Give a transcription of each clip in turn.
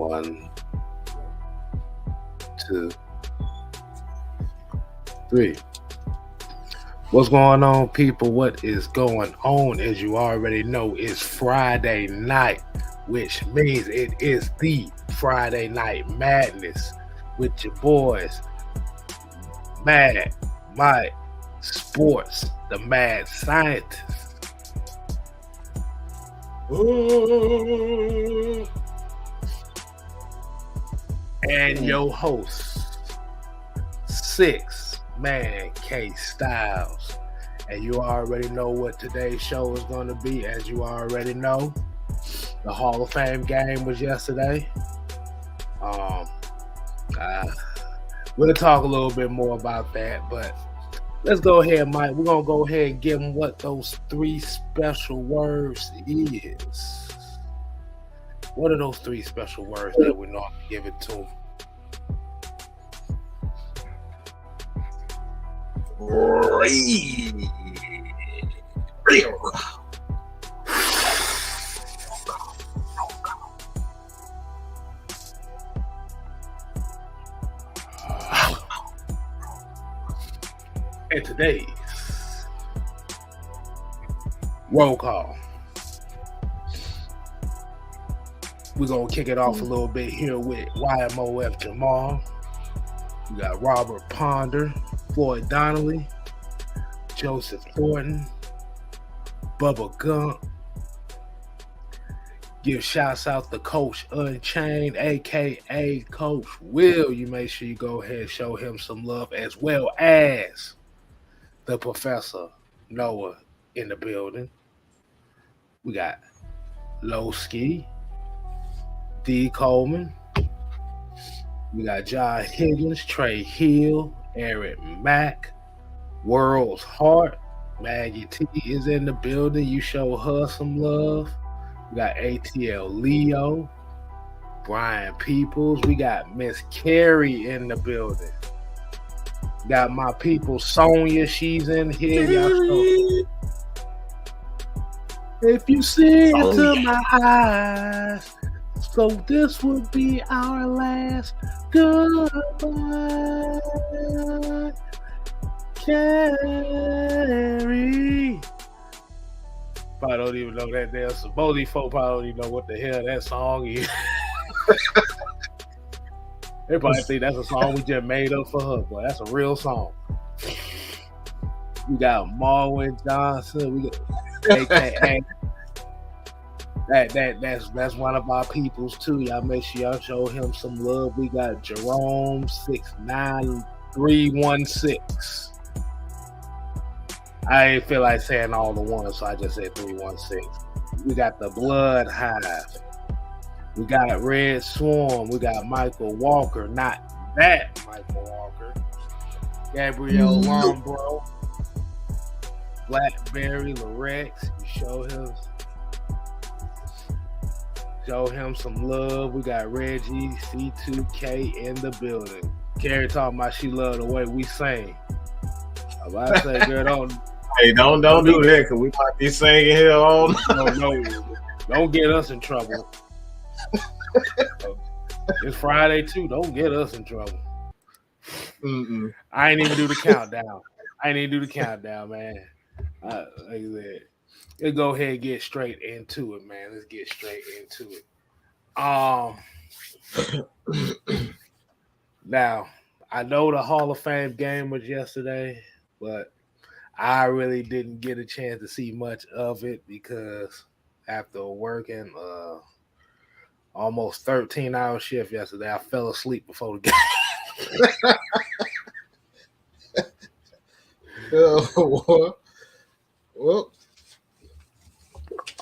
1, 2, 3. What's going on, people? What is going on? As you already know, it's Friday night, which means it is the Friday Night Madness with your boys, Mad Mike Sports, the Mad Scientist. And your host, 6-Man K Styles. And you already know what today's show is going to be. As you already know, the Hall of Fame game was yesterday. We'll talk a little bit more about that, but let's go ahead, Mike. We're going to go ahead and give them what those 3 special words is. What are those 3 special words that we normally give it to them? And today's roll call, we're going to kick it off a little bit here with YMOF Jamal. We got Robert Ponder, Floyd Donnelly, Joseph Thornton, Bubba Gump. Give shouts out to Coach Unchained, a.k.a. Coach Will. You make sure you go ahead and show him some love, as well as the Professor Noah in the building. We got Lowski, D. Coleman. We got John Higgins, Trey Hill, Eric Mack, World's Heart. Maggie T is in the building. You show her some love. We got ATL Leo, Brian Peoples. We got Miss Carrie in the building. Got my people Sonia. She's in here. Y'all show. If you see into my eyes, so this would be our last goodbye, Carrie. Probably don't even know that damn song. Both these folks probably don't even know what the hell that song is. They probably think that's a song we just made up for her, but that's a real song. We got Marwin Johnson. We got AKA. That's one of our peoples too. Y'all make sure y'all show him some love. We got Jerome 69316. I ain't feel like saying all the ones, so I just said 316. We got the Blood Hive. We got Red Swarm. We got Michael Walker, not that Michael Walker. Gabriel Lombro. Blackberry Lorex. You show him some love. We got Reggie C2K in the building. Carrie talking about she love the way we sing. I say, girl, don't do that, because we might be singing here all night. No, don't get us in trouble. It's Friday too. Don't get us in trouble. I ain't even do the countdown. Man. Like I said, let's go ahead and get straight into it, man. Let's get straight into it. Now, I know the Hall of Fame game was yesterday, but I really didn't get a chance to see much of it because after working almost 13-hour shift yesterday, I fell asleep before the game. Well,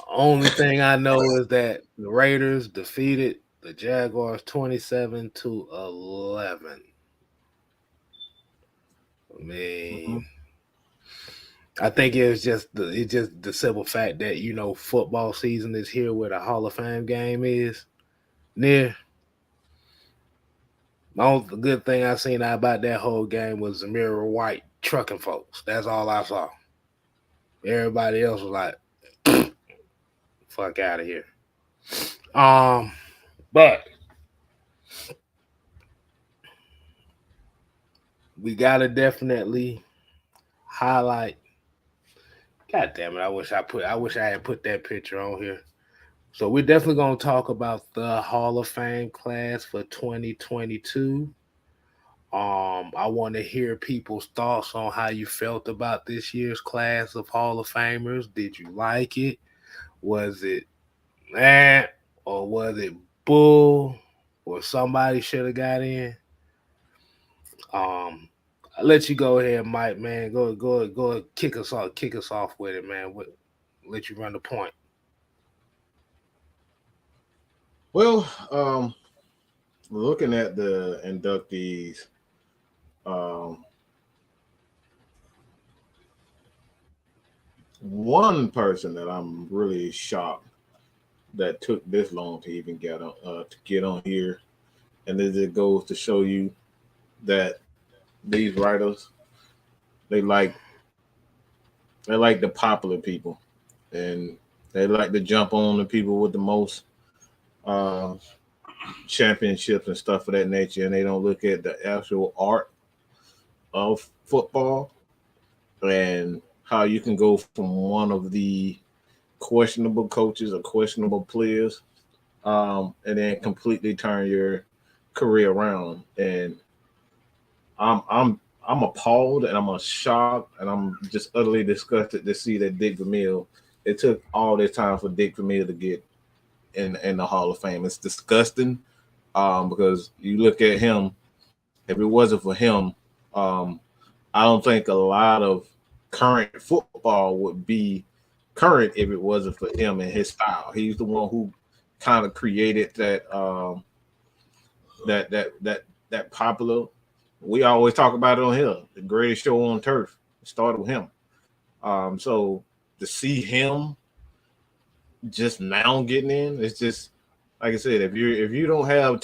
only thing I know is that the Raiders defeated the Jaguars 27-11. I mean, I think it's just the simple fact that, you know, football season is here, where the Hall of Fame game is near. The only good thing I seen about that whole game was Zamir White trucking folks. That's all I saw. Everybody else was like, fuck out of here. But we gotta definitely highlight. God damn it! I wish I had put that picture on here. So we're definitely gonna talk about the Hall of Fame class for 2022. I want to hear people's thoughts on how you felt about this year's class of Hall of Famers. Did you like it? Was it eh, or was it bull? Or somebody should have got in? Um, I'll let you go ahead, Mike. Man, go, kick us off with it, man. Let you run the point. Well, looking at the inductees, um, one person that I'm really shocked that took this long to even get on here, and it goes to show you that these writers they like they like the popular people, and they like to jump on the people with the most uh, championships and stuff of that nature, and they don't look at the actual art of football and how you can go from one of the questionable coaches or questionable players, and then completely turn your career around. And I'm appalled and I'm shocked and I'm just utterly disgusted to see that Dick Vermeil. It took all this time for Dick Vermeil to get in the Hall of Fame. It's disgusting, because you look at him. If it wasn't for him, um, I don't think a lot of current football would be current if it wasn't for him and his style. He's the one who kind of created that popular. We always talk about it on here. The greatest show on turf. It started with him. So to see him just now getting in, it's just like I said. If you don't have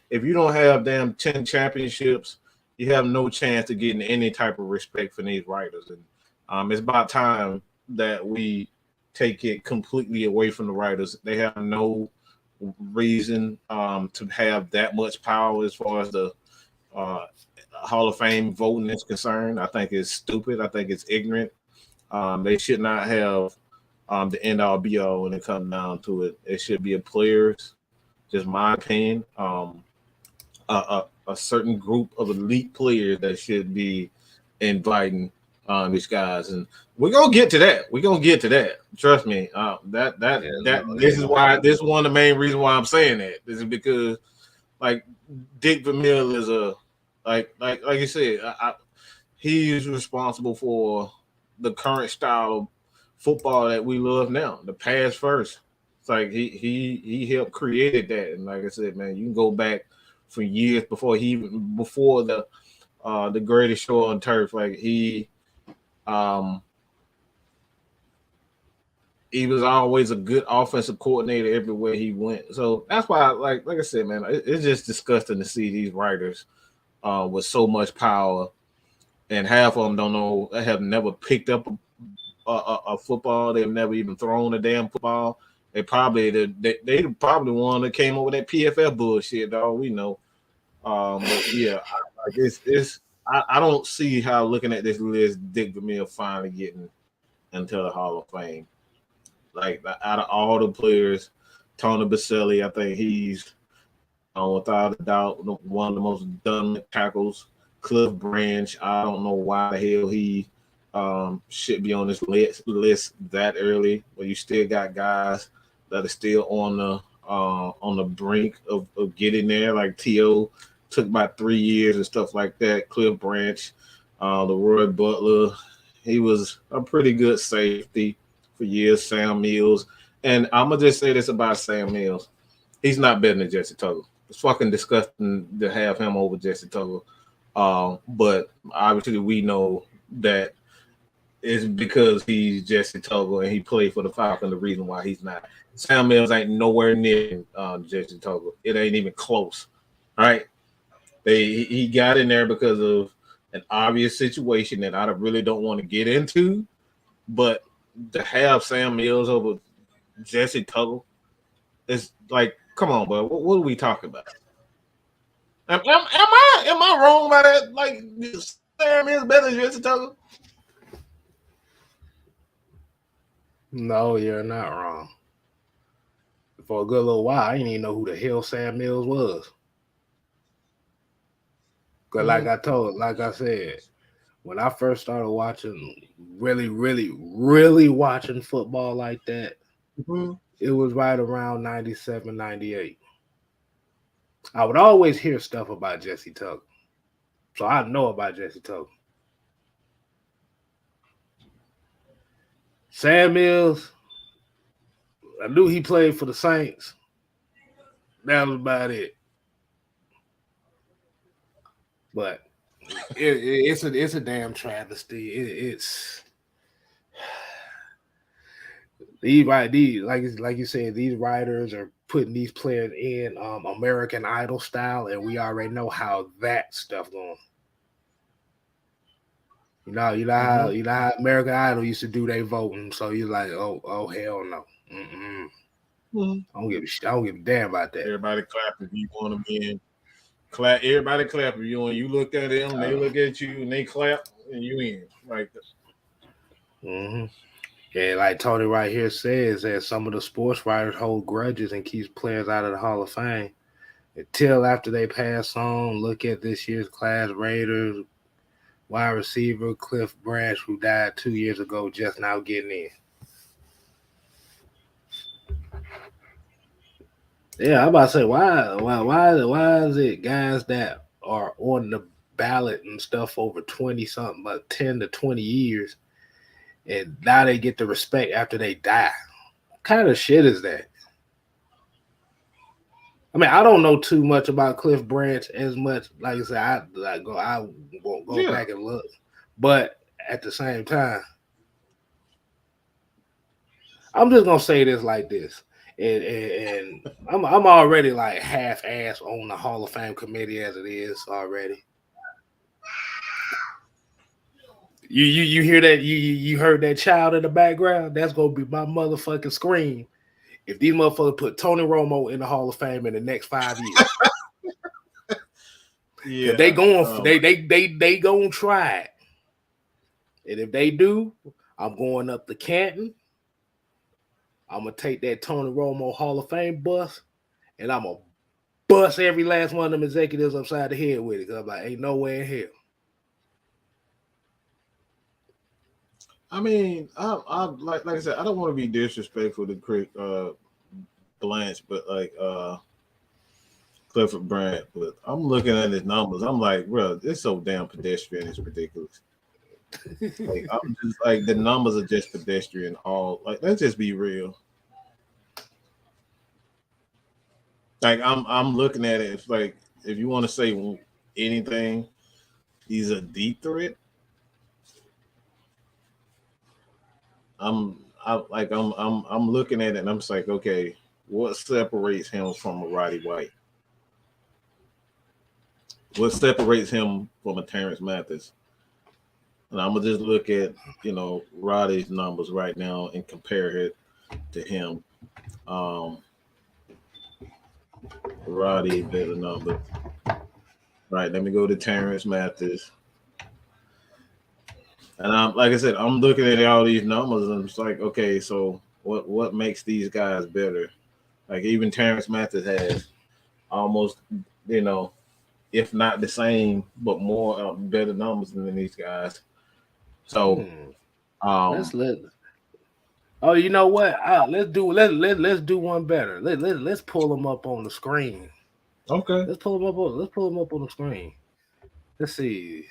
if you don't have damn 10 championships, you have no chance of getting any type of respect from these writers. And it's about time that we take it completely away from the writers. They have no reason to have that much power as far as the uh, Hall of Fame voting is concerned. I think it's stupid. I think it's ignorant. They should not have the end all be all when it comes down to it. It should be a players, just my opinion. A certain group of elite players that should be inviting these guys, and we're gonna get to that. We're gonna get to that. Trust me. This is why this is one of the main reasons why I'm saying that. This is because like Dick Vermeil is a like you said, he's responsible for the current style of football that we love now. The pass first. It's like he helped created that, and like I said, man, you can go back for years before the greatest show on turf. Like um he was always a good offensive coordinator everywhere he went. So that's why, like I said, man, it's just disgusting to see these writers with so much power, and half of them don't know, have never picked up a football. They've never even thrown a damn football. They probably one that came up with that PFF bullshit. Dog, we know. But yeah, I don't see how looking at this list, Dick Vermeil finally getting into the Hall of Fame. Like out of all the players, Tony Baselli, I think he's without a doubt one of the most done tackles. Cliff Branch, I don't know why the hell he should be on this list that early, but you still got guys that are still on the brink of getting there. Like T.O. took about 3 years and stuff like that. Cliff Branch, the Roy Butler, he was a pretty good safety for years. Sam Mills, and I'm gonna just say this about Sam Mills: he's not better than Jesse Tuggle. It's fucking disgusting to have him over Jesse Tuggle. But obviously we know that it's because he's Jesse Tuggle and he played for the Falcons. The reason why he's not. Sam Mills ain't nowhere near Jesse Tuggle. It ain't even close. All right. He got in there because of an obvious situation that I really don't want to get into. But to have Sam Mills over Jesse Tuggle is like, come on, bro. What are we talking about? Am I wrong by that? Like Sam is better than Jesse Tucker? No, you're not wrong. For a good little while, I didn't even know who the hell Sam Mills was. Cause like I said, when I first started watching, really watching football like that, Mm-hmm. it was right around 97, 98. I would always hear stuff about Jesse Tucker. So I know about Jesse Tucker. Sam Mills, I knew he played for the Saints. That was about it. But it's a damn travesty. It's these like you said, these writers are putting these players in American Idol style, and we already know how that stuff going. You know how American Idol used to do their voting. So you're like, oh hell no. I don't give a damn about that. Everybody clap if you want to be in. Clap. Everybody clap if you want. You look at them, they look at you, and they clap, and you in. Like Yeah, like Tony right here says that some of the sports writers hold grudges and keeps players out of the Hall of Fame until after they pass on. Look at this year's class: Raiders wide receiver Cliff Branch, who died 2 years ago, just now getting in. Yeah, I'm about to say why is it guys that are on the ballot and stuff over 20 something, like 10 to 20 years, and now they get the respect after they die? What kind of shit is that? I mean, I don't know too much about Cliff Branch as much. Like I said, I won't go yeah. back and look, but at the same time, I'm just gonna say this like this, and I'm already like half ass on the Hall of Fame committee as it is already. You hear that? You heard that child in the background? That's gonna be my motherfucking scream if these motherfuckers put Tony Romo in the Hall of Fame in the next 5 years. Yeah, they gonna try it, and if they do, I'm going up to Canton. I'm gonna take that Tony Romo Hall of Fame bus, and I'm gonna bust every last one of them executives upside the head with it. Cause I'm like, ain't nowhere in hell. I mean, I like I said, I don't want to be disrespectful to Craig Blanche, but like Clifford Brandt, but I'm looking at his numbers. I'm like, bro, it's so damn pedestrian. It's ridiculous. Like I'm just like the numbers are just pedestrian. All like let's just be real. Like I'm looking at it. It's like if you want to say anything, he's a deep threat. I'm looking at it and I'm just like, okay, what separates him from a Roddy White? What separates him from a Terrence Mathis? And I'm gonna just look at Roddy's numbers right now and compare it to him. Um, Roddy better number. Right, let me go to Terrence Mathis. And I'm like I said, I'm looking at all these numbers and I'm just like, okay, so what makes these guys better? Like even Terrence Mathis has almost, if not the same, but more better numbers than these guys. So, Let's let. Oh, you know what? Let's do one better. Let's pull them up on the screen. okay. Let's pull them up on the screen. Let's see.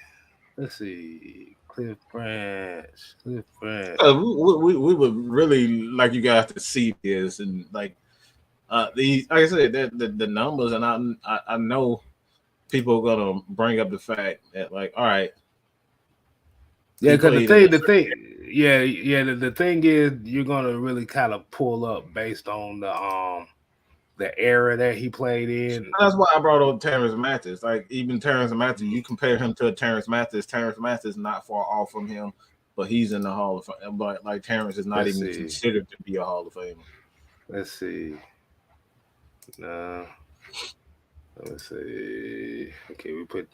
Let's see. Cliff Branch. Cliff Branch. We would really like you guys to see this and like I said the numbers and I know people are gonna bring up the fact that like all right. Yeah, because the thing is, you're gonna really kind of pull up based on the era that he played in. That's why I brought up Terrence Mathis. Like even Terrence Mathis, you compare him to Terrence Mathis. Terrence Mathis not far off from him, but he's in the Hall of Fame. But like Terrence is not even considered to be a Hall of Famer. Let's see. No. Let's see. Okay, we put.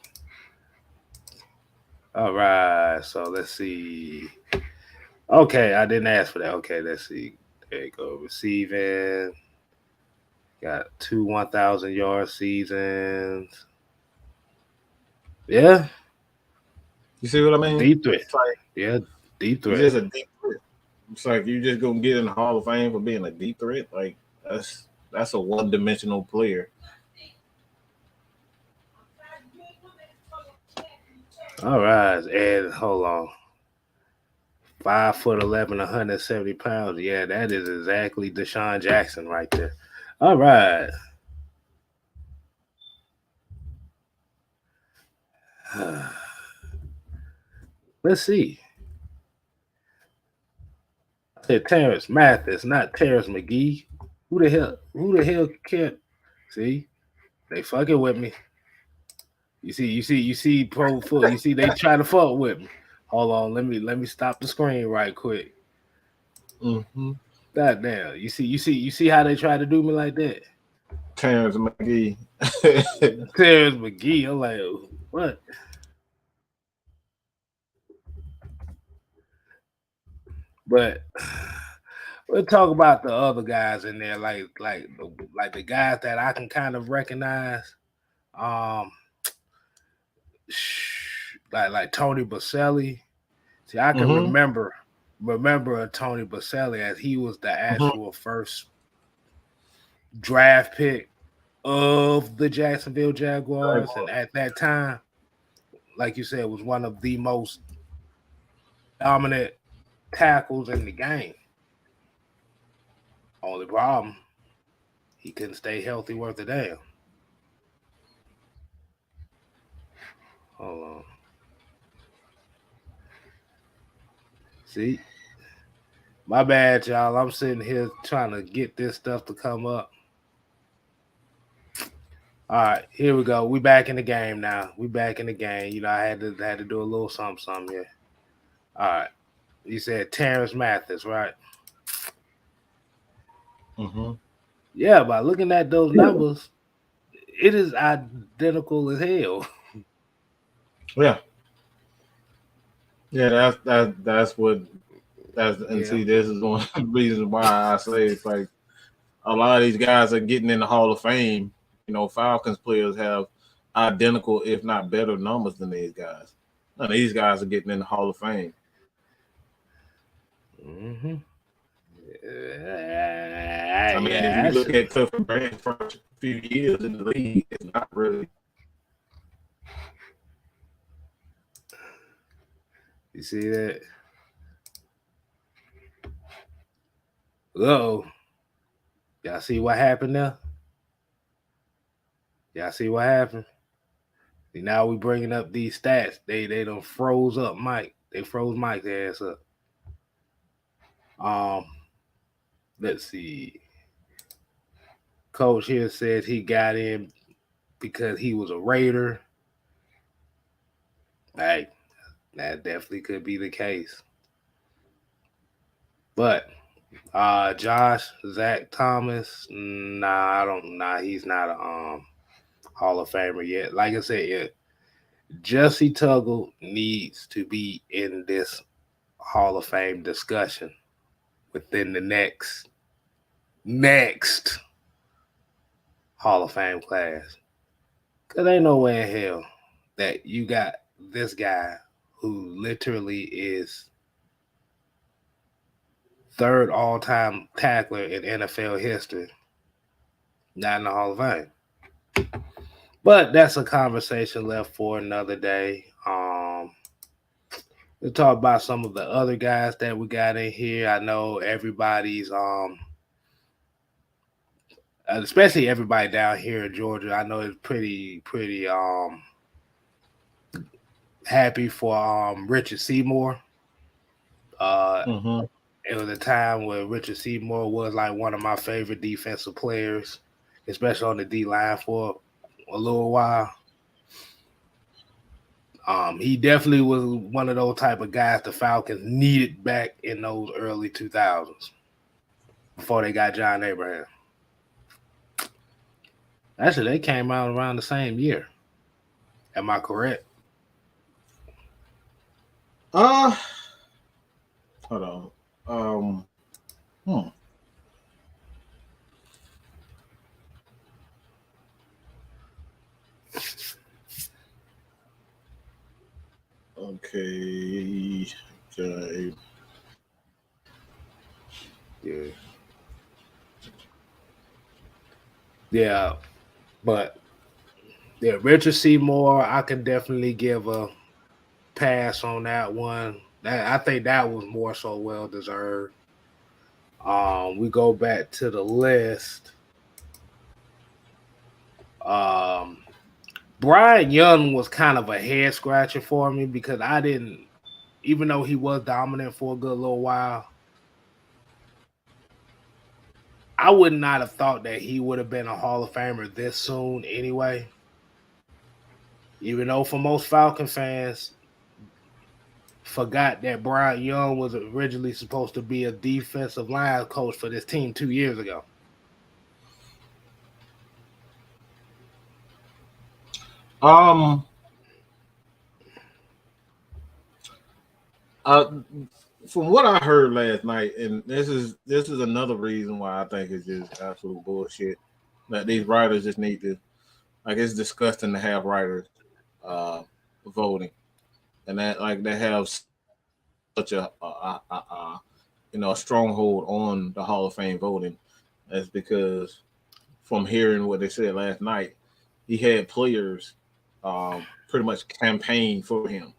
All right. So let's see. Okay, I didn't ask for that. Okay, let's see. There you go. Receiving. Got two 1,000 yard seasons. Yeah, You see what I mean? deep threat. It's like Yeah, deep he's threat. just a deep threat. It's like you just gonna get in the Hall of Fame for being a deep threat. Like that's a one dimensional player. All right, and hold on. 5'11", 170 pounds. Yeah, that is exactly Deshaun Jackson right there. All right. Let's see. I said Terrence Mathis, not Terrence McGee. Who the hell? Who the hell can't see? They fucking with me. You see pro foot. You see they try to fuck with me. Hold on, let me stop the screen right quick. Mm-hmm. God damn. You see how they try to do me like that? Terrence McGee. Terrence McGee. I'm like, what? But we'll talk about the other guys in there, like the guys that I can kind of recognize. Um, like Tony Baselli. See, I can mm-hmm. remember a Tony Baselli as he was the Mm-hmm. actual first draft pick of the Jacksonville Jaguars, and at that time, like you said, was one of the most dominant tackles in the game. Only problem, he couldn't stay healthy worth a damn. Hold on. See, my bad, y'all. I'm sitting here trying to get this stuff to come up. All right, here we go. We back in the game now. We back in the game. You know, I had to do a little something here. All right. You said Terrence Mathis, right? Mm-hmm. Yeah, by looking at those numbers, it is identical as hell. Yeah, yeah. That's what that's and Yeah. see. This is one of the reasons why I say it's like a lot of these guys are getting in the Hall of Fame. You know, Falcons players have identical, if not better, numbers than these guys. None of these guys are getting in the Hall of Fame. Mm-hmm. I mean, if you Yes. look at Clifford Brand's first few years in the league, it's not really. You see that? Uh-oh. Y'all see what happened there? Y'all see what happened? See, now we bringing up these stats. They done froze up Mike. They froze Mike's ass up. Um, let's see. Coach here said he got in because he was a Raider. Hey, that definitely could be the case. But Josh, Zach Thomas, nah, I don't nah, he's not a Hall of Famer yet. Like I said, yeah, Jesse Tuggle needs to be in this Hall of Fame discussion within the next Hall of Fame class. Cause ain't no way in hell that you got this guy who literally is third all time tackler in NFL history, not in the Hall of Fame. But that's a conversation left for another day. Let's talk about some of the other guys that we got in here. I know everybody's especially everybody down here in Georgia. I know it's pretty happy for Richard Seymour. Uh, Mm-hmm. it was a time where Richard Seymour was like one of my favorite defensive players, especially on the D line for a little while. He definitely was one of those type of guys the Falcons needed back in those early 2000s before they got John Abraham. Actually, they came out around the same year. Am I correct? Uh, hold on. Um, hmm. Okay. Okay. Yeah. Yeah, but yeah, Richard Seymour, I can definitely give a pass on that one. That I think that was more so well deserved. We go back to the list. Um, Brian Young was kind of a head scratcher for me because I didn't, even though he was dominant for a good little while, I would not have thought that he would have been a Hall of Famer this soon anyway. Even though for most Falcon fans, forgot that Brian Young was originally supposed to be a defensive line coach for this team 2 years ago. Um, uh, from what I heard last night, and this is another reason why I think it's just absolute bullshit. That these writers just need to, like, it's disgusting to have writers uh voting, and that, like, they have such a stronghold on the Hall of Fame voting. That's because from hearing what they said last night, he had players pretty much campaign for him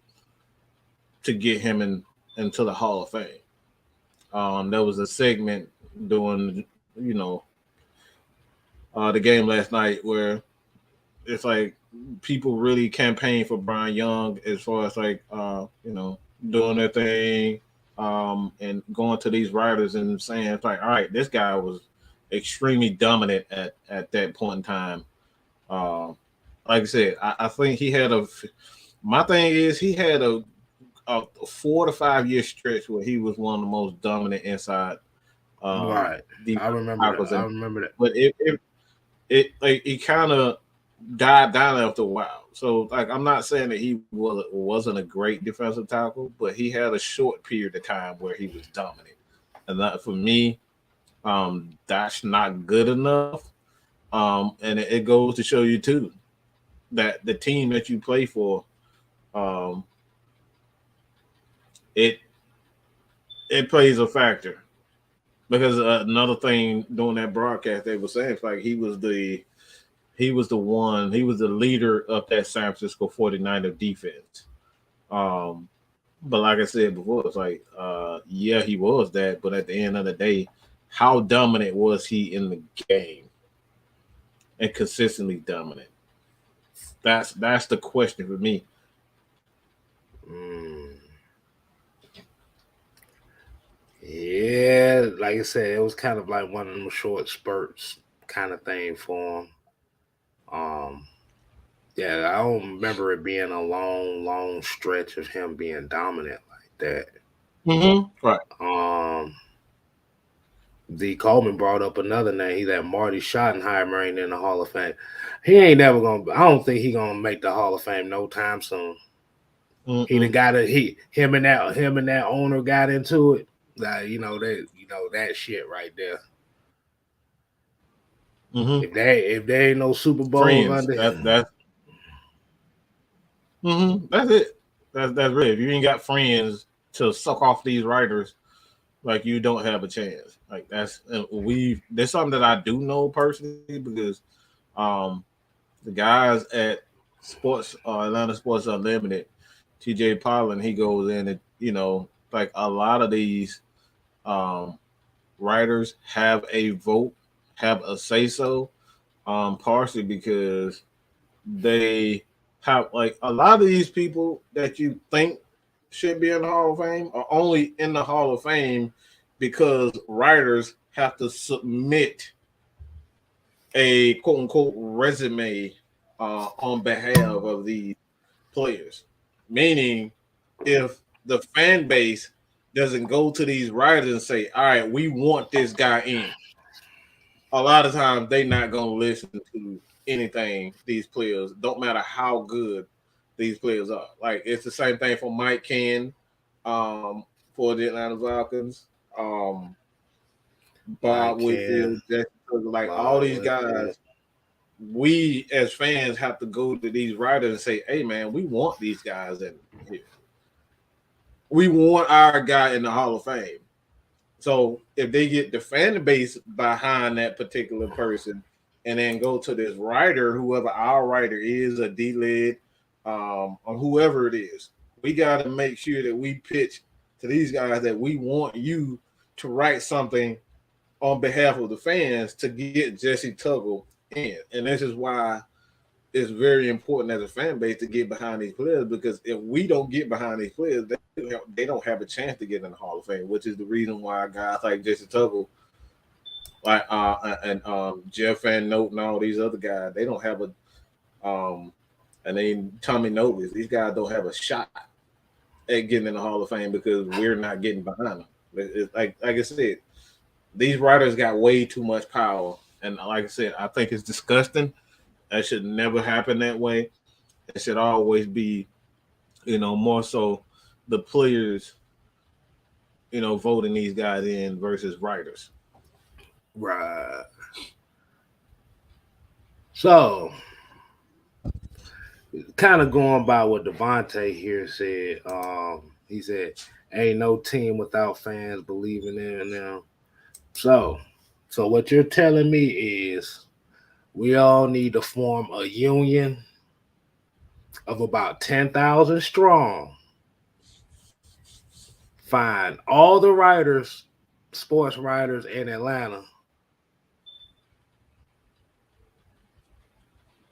to get him into the Hall of Fame. There was a segment during, the game last night where it's like people really campaign for Brian Young as far as, like, doing their thing, and going to these writers and saying it's like, all right, this guy was extremely dominant at that point in time. Um, like I said, I think he had a. My thing is he had a 4 to 5 year stretch where he was one of the most dominant inside Right. I defensive remember that. tackles, I and remember that. but it like he kind of died down after a while. So, like, I'm not saying that he wasn't a great defensive tackle, but he had a short period of time where he was dominant, and that for me, that's not good enough. And it goes to show you too that the team that you play for, um, it it plays a factor because another thing during that broadcast they were saying it's like he was the leader of that San Francisco 49er defense. Um, but like I said before, it's like, yeah, he was that, but at the end of the day, how dominant was he in the game and consistently dominant? That's the question for me. Mm. Yeah, like I said, it was kind of like one of them short spurts kind of thing for him. Um, yeah, I don't remember it being a long, long stretch of him being dominant like that. Right. Um, D. Coleman brought up another name. He's that Marty Schottenheimer ain't in the Hall of Fame. He ain't never gonna. I don't think he gonna make the Hall of Fame no time soon. He done Mm-mm. got it. Him and that owner got into it. Like, that shit right there. Mm-hmm. If there ain't no Super Bowls Friends. under, That's it. That's real. If you ain't got friends to suck off these writers, like, you don't have a chance. Like, there's something that I do know personally because um the guys at Sports Atlanta Sports Unlimited, TJ Pollan, he goes in and, like, a lot of these um writers have a vote, have a say so, partially because they have, like, a lot of these people that you think should be in the Hall of Fame are only in the Hall of Fame because writers have to submit a quote unquote resume on behalf of these players. Meaning, if the fan base doesn't go to these writers and say, all right, we want this guy in, a lot of times they not gonna listen to anything these players. Don't matter how good these players are. Like it's the same thing for Mike Ken, um, for the Atlanta Falcons. Mike Bob Ken, Whitfield, like all Bob these Whitfield. guys, we as fans have to go to these writers and say, "Hey, man, we want these guys in here. We want our guy in the Hall of Fame." So if they get the fan base behind that particular person, and then go to this writer, whoever our writer is, a D-Led, or whoever it is, we got to make sure that we pitch to these guys that we want you to write something on behalf of the fans to get Jesse Tuggle in. And this is why it's very important as a fan base to get behind these players, because if we don't get behind these players, they don't have a chance to get in the Hall of Fame, which is the reason why guys like Jesse Tuggle, like and Jeff Van Note and all these other guys, they don't have and then Tommy Nobles, these guys don't have a shot at getting in the Hall of Fame because we're not getting behind them. It's like I said, these writers got way too much power, and like I said, I think it's disgusting. That should never happen that way. It should always be, more so the players, voting these guys in versus writers. Right. So, kind of going by what Devontae here said. He said, "Ain't no team without fans believing in them." So, what you're telling me is we all need to form a union of about 10,000 strong. Find all the writers, sports writers in Atlanta,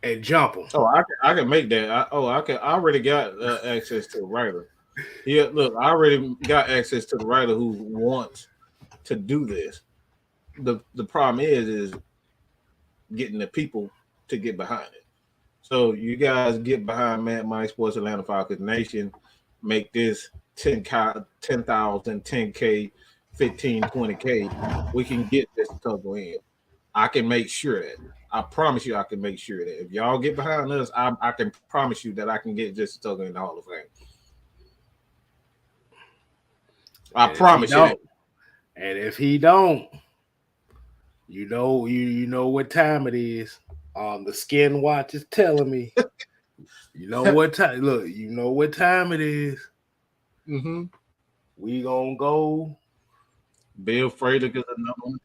and jump them. Oh, I can make that. I already got access to a writer. Yeah, look, I already got access to the writer who wants to do this. The problem is getting the people to get behind it. So you guys get behind Mad Mike Sports Atlanta Falcons Nation, make this 10,000, 10K, 15, 20K. We can get this couple in. I can make sure that. I promise you, I can make sure that if y'all get behind us, I can promise you that I can get Jesse Tuggle in the Hall of Fame. I promise you that. And if he don't, you know what time it is. The skin watch is telling me. You know what time? Look, you know what time it is. Mm-hmm. We gonna go. Bill Frader is another one.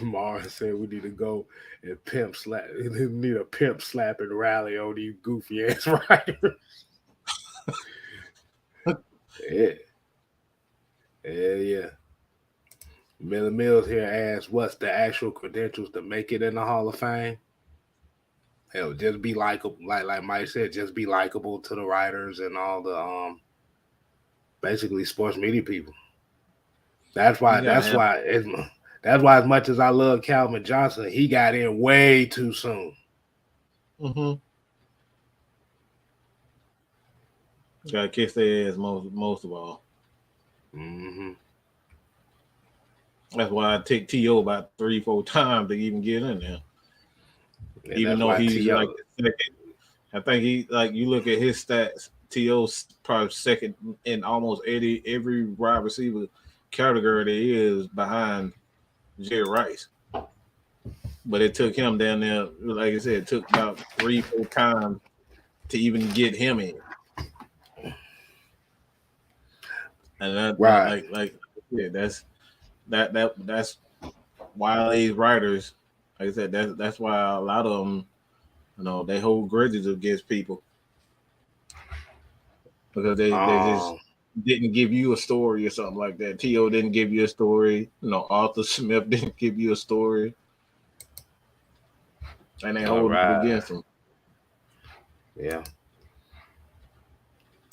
Mars said we need to go and pimp slap. We need a pimp slapping rally on these goofy ass writers. Yeah. Yeah. Miller Mills here asks, "What's the actual credentials to make it in the Hall of Fame?" Hell, just be likable, like Mike said, just be likable to the writers and all the basically sports media people. That's why. That's why. As much as I love Calvin Johnson, he got in way too soon. Mm-hmm. Gotta kiss their ass most of all. Mm-hmm. That's why I take T.O. about 3-4 times to even get in there. And even though he's T.O. like the second. I think he, like, you look at his stats, T.O.'s probably second in almost every wide receiver category there is behind Jerry Rice. But it took him down there, like I said, it took about 3-4 times to even get him in. And that, right, yeah, that's why these writers, like I said, that's why a lot of them, they hold grudges against people because they just didn't give you a story or something like that. T.O. didn't give you a story. Arthur Smith didn't give you a story, and they hold it against them. Yeah.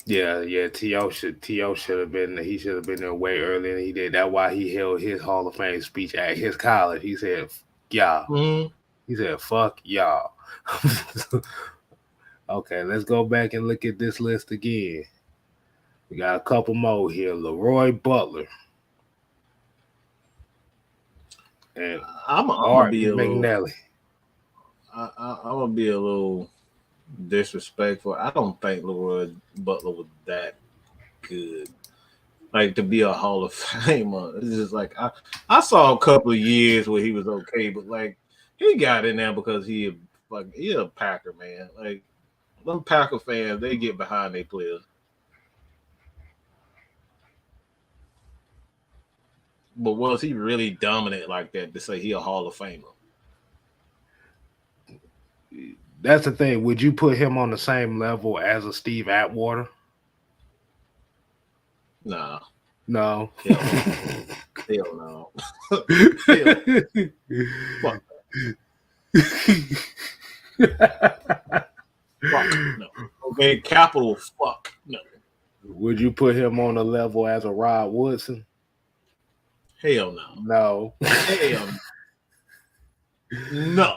Yeah. T.O. should have been. He should have been there way earlier than he did. That's why he held his Hall of Fame speech at his college. He said, "Y'all." Mm-hmm. He said, "Fuck y'all." Okay, let's go back and look at this list again. We got a couple more here. Leroy Butler. and I'm gonna Art be a little. McNally. I'm gonna be a little disrespectful. I don't think Leroy Butler was that good. Like to be a Hall of Famer. It's just like I saw a couple of years where he was okay, but like he got in there because he a Packer man. Like them Packer fans, they get behind their players. But was he really dominant like that to say he a Hall of Famer? That's the thing. Would you put him on the same level as a Steve Atwater? Nah, No. hell no, hell no, hell fuck, fuck no. Okay, capital fuck no, Would you put him on the level as a Rod Woodson? hell no, No. hell no.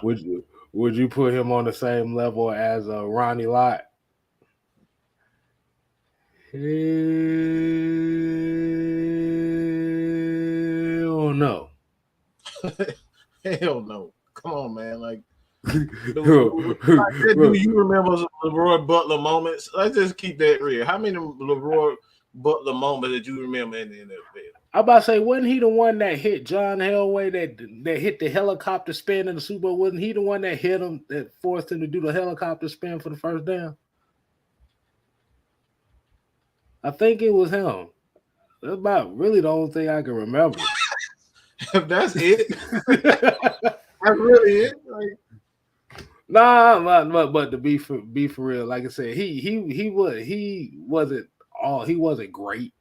Would you put him on the same level as a Ronnie Lott? Hell no. Hell no. Come on, man. Like, do you remember Leroy Butler moments? Let's just keep that real. How many Leroy Butler moments did you remember in the NFL? I'm about to say, wasn't he the one that hit John Elway that hit the helicopter spin in the Super Bowl? Wasn't he the one that hit him, that forced him to do the helicopter spin for the first down? I think it was him. That's about really the only thing I can remember. If that's it, that's really it. Like, Nah, but to be for real, like I said, he wasn't great.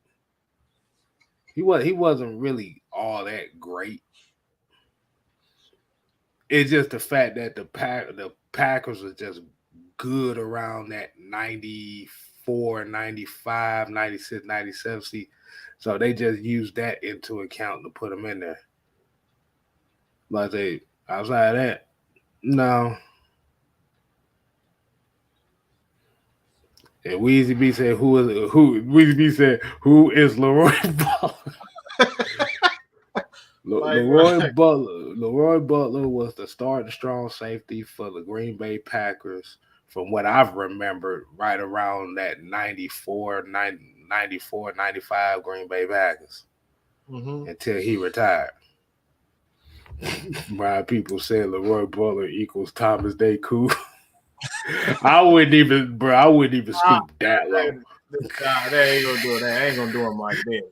He wasn't really all that great. It's just the fact that the Packers are just good around that 94, 95, 96, 97. See, so they just used that into account to put them in there. But outside of that, no. And Weezy B said, Weezy B said, who is Leroy Butler? Leroy Butler was the starting strong safety for the Green Bay Packers from what I've remembered, right around that 94, 95 Green Bay Packers until he retired. My people said Leroy Butler equals Thomas Day Cool. I wouldn't even speak that low. Nah, that ain't gonna do it. I ain't gonna do him like that.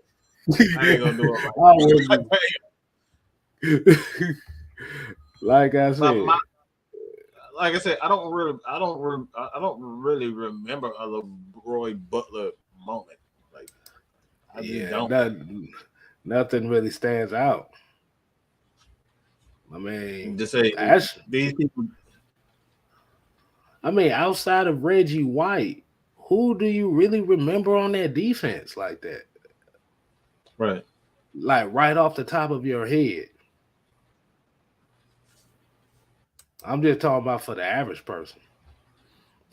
I ain't gonna do it like that. Like I said, like I said, I don't really remember a Leroy Butler moment. Like, I just don't. Nothing really stands out. I mean, just say these people. I mean, outside of Reggie White, who do you really remember on that defense like that? Right. Like right off the top of your head. I'm just talking about for the average person.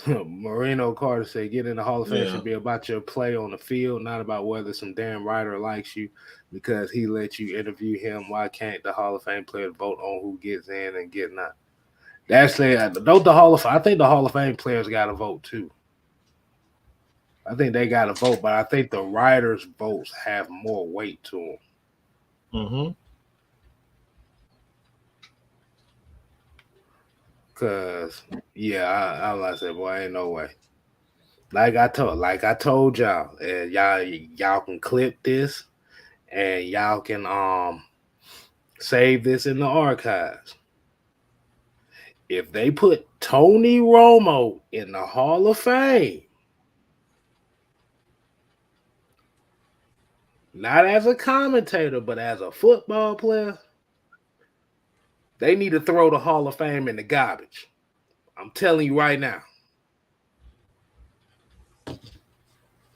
Marino Carter said, "Get in the Hall of Fame should be about your play on the field, not about whether some damn writer likes you because he let you interview him. Why can't the Hall of Fame players vote on who gets in and get not?" That's don't the Hall of Fame. I think the Hall of Fame players got to vote too. I think they got to vote, but I think the writers' votes have more weight to them. Mm-hmm. Cause I like I said, boy, ain't no way. Like I told y'all, y'all can clip this and y'all can save this in the archives. If they put Tony Romo in the Hall of Fame, not as a commentator, but as a football player, they need to throw the Hall of Fame in the garbage. I'm telling you right now. And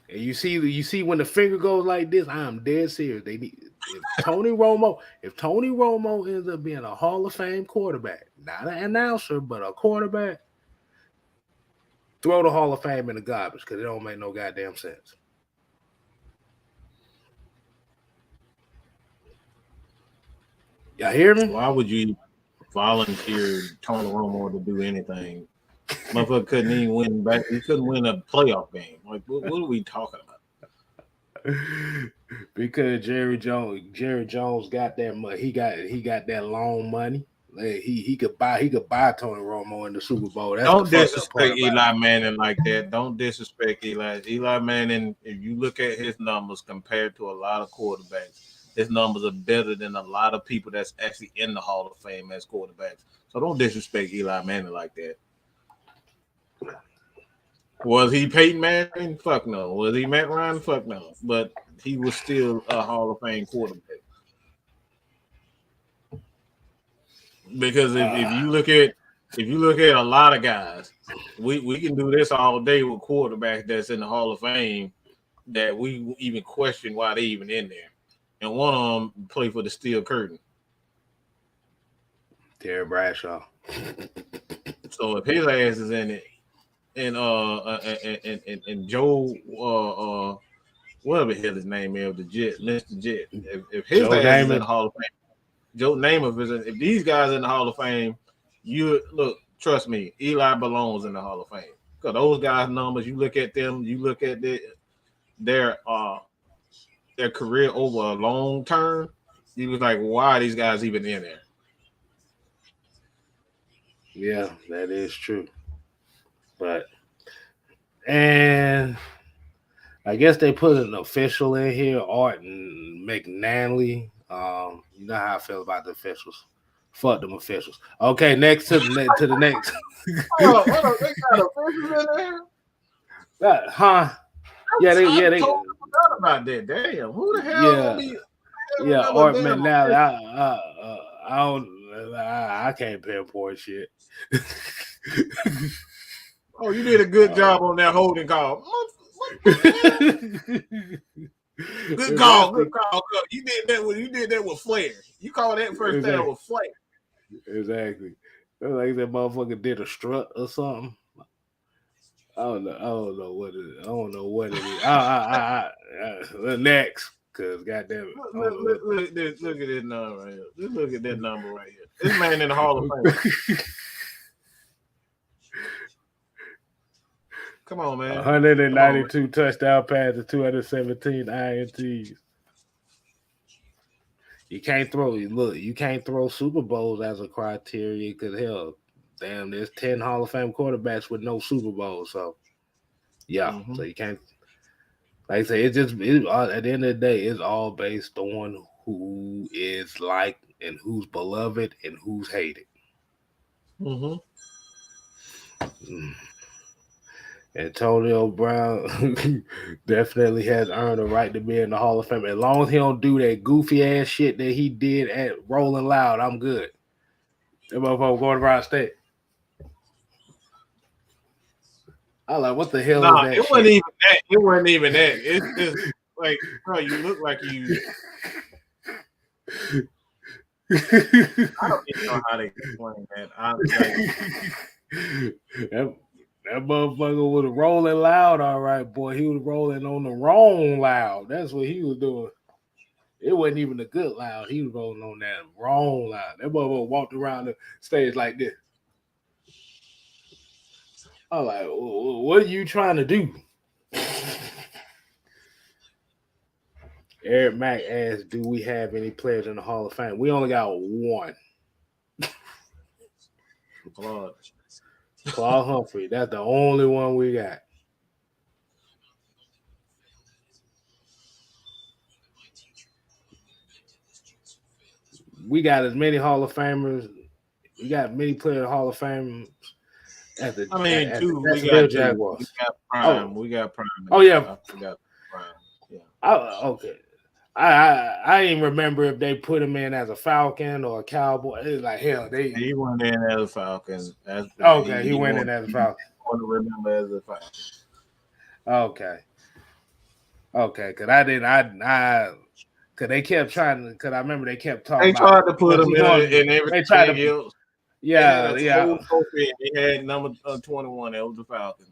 you see when the finger goes like this, I am dead serious. They need if Tony Romo ends up being a Hall of Fame quarterback, not an announcer, but a quarterback, throw the Hall of Fame in the garbage because it don't make no goddamn sense. Y'all hear me? Why would you volunteer Tony Romo to do anything? Motherfucker couldn't even win back. He couldn't win a playoff game. Like, what are we talking about? Because Jerry Jones got that money. He got that loan money. Like, he could buy Tony Romo in the Super Bowl. That's the Don't fucked up part disrespect about it. Eli Manning like that. Don't disrespect Eli. Eli Manning, if you look at his numbers compared to a lot of quarterbacks, his numbers are better than a lot of people that's actually in the Hall of Fame as quarterbacks. So don't disrespect Eli Manning like that. Was he Peyton Manning? Fuck no. Was he Matt Ryan? Fuck no. But he was still a Hall of Fame quarterback. Because if you look at a lot of guys, we can do this all day with quarterbacks that's in the Hall of Fame that we even question why they even in there. And one of them played for the Steel Curtain. Terry Bradshaw. So if his ass is in it, and Joe whatever the hell his name is, the Jet, Mr. Jet, if his Joe ass is in Namath. the Hall of Fame, Joe Namath is in, if these guys in the Hall of Fame, you look, trust me, Eli belongs in the Hall of Fame. Because those guys' numbers, you look at them, you look at their career over a long term, you was like, why are these guys even in there? Yeah, that is true. But and I guess they put an official in here, Art and McNanley. You know how I feel about the officials. Fuck them officials. Okay, next to the next. Oh, they got officials in there? Huh? Yeah, I they totally forgot about that. Damn, who the hell gonna yeah be yeah. another Art damn McNally. official? I don't. I can't pinpoint shit. Oh, you did a good uh, job on that holding call. What the hell? Good it's call, actually good call. You did that with flair. You call that first down exactly with flair. exactly. Like that motherfucker did a strut or something. I don't know. I don't know what it is. I don't know what it is. Next, cause goddamn it, I don't know what. Look at this number right here. Just look at that number right here. This man in the Hall of Fame. Come on, man. Come on, man. 192 touchdown passes, 217 ints. You can't throw. Look, you can't throw Super Bowls as a criteria because hell, damn, there's 10 Hall of Fame quarterbacks with no Super Bowls. So yeah, Mm-hmm. so you can't. Like I say, at the end of the day, it's all based on who is liked and who's beloved and who's hated. Mm-hmm. Mm. Antonio Brown definitely has earned a right to be in the Hall of Fame. As long as he don't do that goofy ass shit that he did at Rolling Loud, I'm good. That motherfucker going around state. I like, what the hell is Nah, that it wasn't shit? even that. It wasn't even that. It's just like, bro, you look like you. I don't even know how to explain that. I like. that, that motherfucker was rolling loud, all right, boy. He was rolling on the wrong loud. That's what he was doing. It wasn't even a good loud. He was rolling on that wrong loud. That motherfucker walked around the stage like this. I'm like, what are you trying to do? Eric Mack asked, do we have any players in the Hall of Fame? We only got one. Claude Humphrey. That's the only one we got. We got as many Hall of Famers. We got many players Hall of Fame at the I mean, two. We Jacksonville got two. We Jaguars. got Prime. Oh, We got Prime. oh yeah. I forgot Prime. Yeah. Okay. I didn't remember if they put him in as a Falcon or a Cowboy. It's like hell. He went in as a Falcon. Okay, he went in as a Falcon. Want to remember as a Falcon. Okay. Okay, because I didn't. I because they kept trying to. Because I remember they kept talking. They tried about to put him in everything. They tried to. Else. Yeah, they had a whole trophy. They had number 21. That was the Falcon.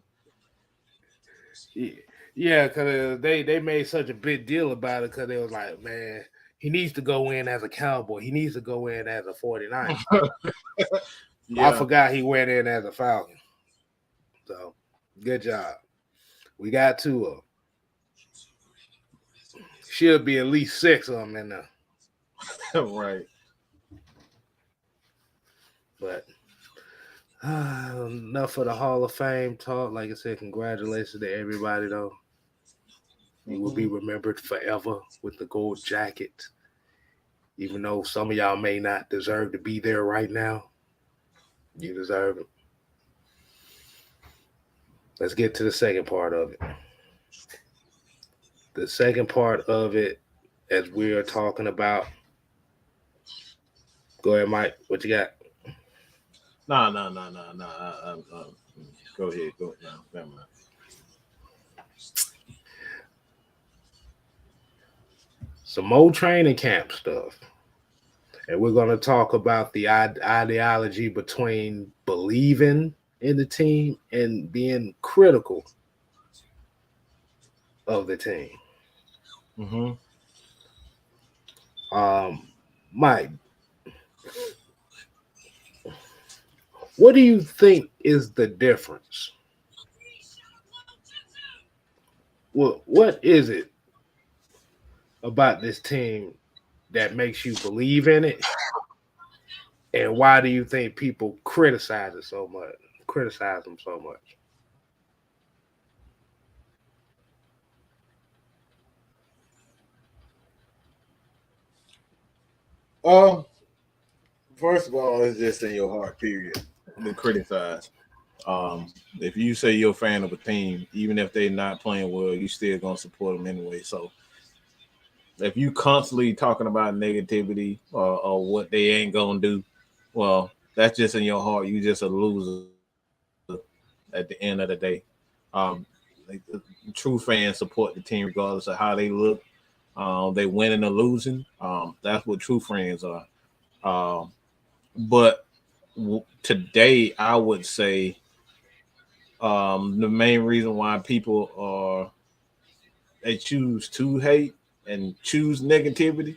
Yeah, because they made such a big deal about it because they was like, man, He needs to go in as a Cowboy. He needs to go in as a 49er. I Yeah. forgot he went in as a Falcon. So, good job. We got two of them. Should be at least 6 of them in there. Right. But enough of the Hall of Fame talk. Like I said, congratulations to everybody, though. You will be remembered forever with the gold jacket. Even though some of y'all may not deserve to be there right now, you deserve it. Let's get to the second part of it. The second part of it, as we are talking about. Go ahead, Mike. What you got? No. Go ahead. Go. No, never mind. Some more training camp stuff. And we're going to talk about the ideology between believing in the team and being critical of the team. Mm-hmm. Mike, what do you think is the difference? What is it about this team that makes you believe in it? And why do you think people criticize it so much? Criticize them so much? First of all, it's just in your heart, period, to criticize. If you say you're a fan of a team, even if they're not playing well, you still gonna support them anyway. So if you constantly talking about negativity or what they ain't gonna do, well, that's just in your heart. You just a loser at the end of the day. Like, true fans support the team regardless of how they look. They winning or losing. That's what true friends are. Um, but today, I would say the main reason why people are they choose to hate and choose negativity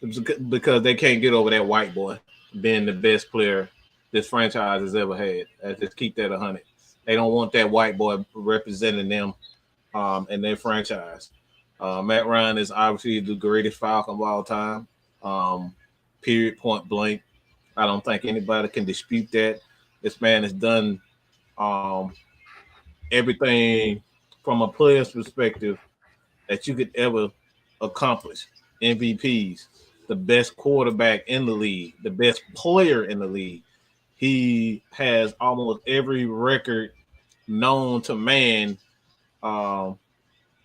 is because they can't get over that white boy being the best player this franchise has ever had. Let's just keep that 100. They don't want that white boy representing them in their franchise. Matt Ryan is obviously the greatest Falcon of all time. Period, point blank. I don't think anybody can dispute that. This man has done um, everything from a player's perspective that you could ever accomplish. MVPs, the best quarterback in the league, the best player in the league. He has almost every record known to man, um,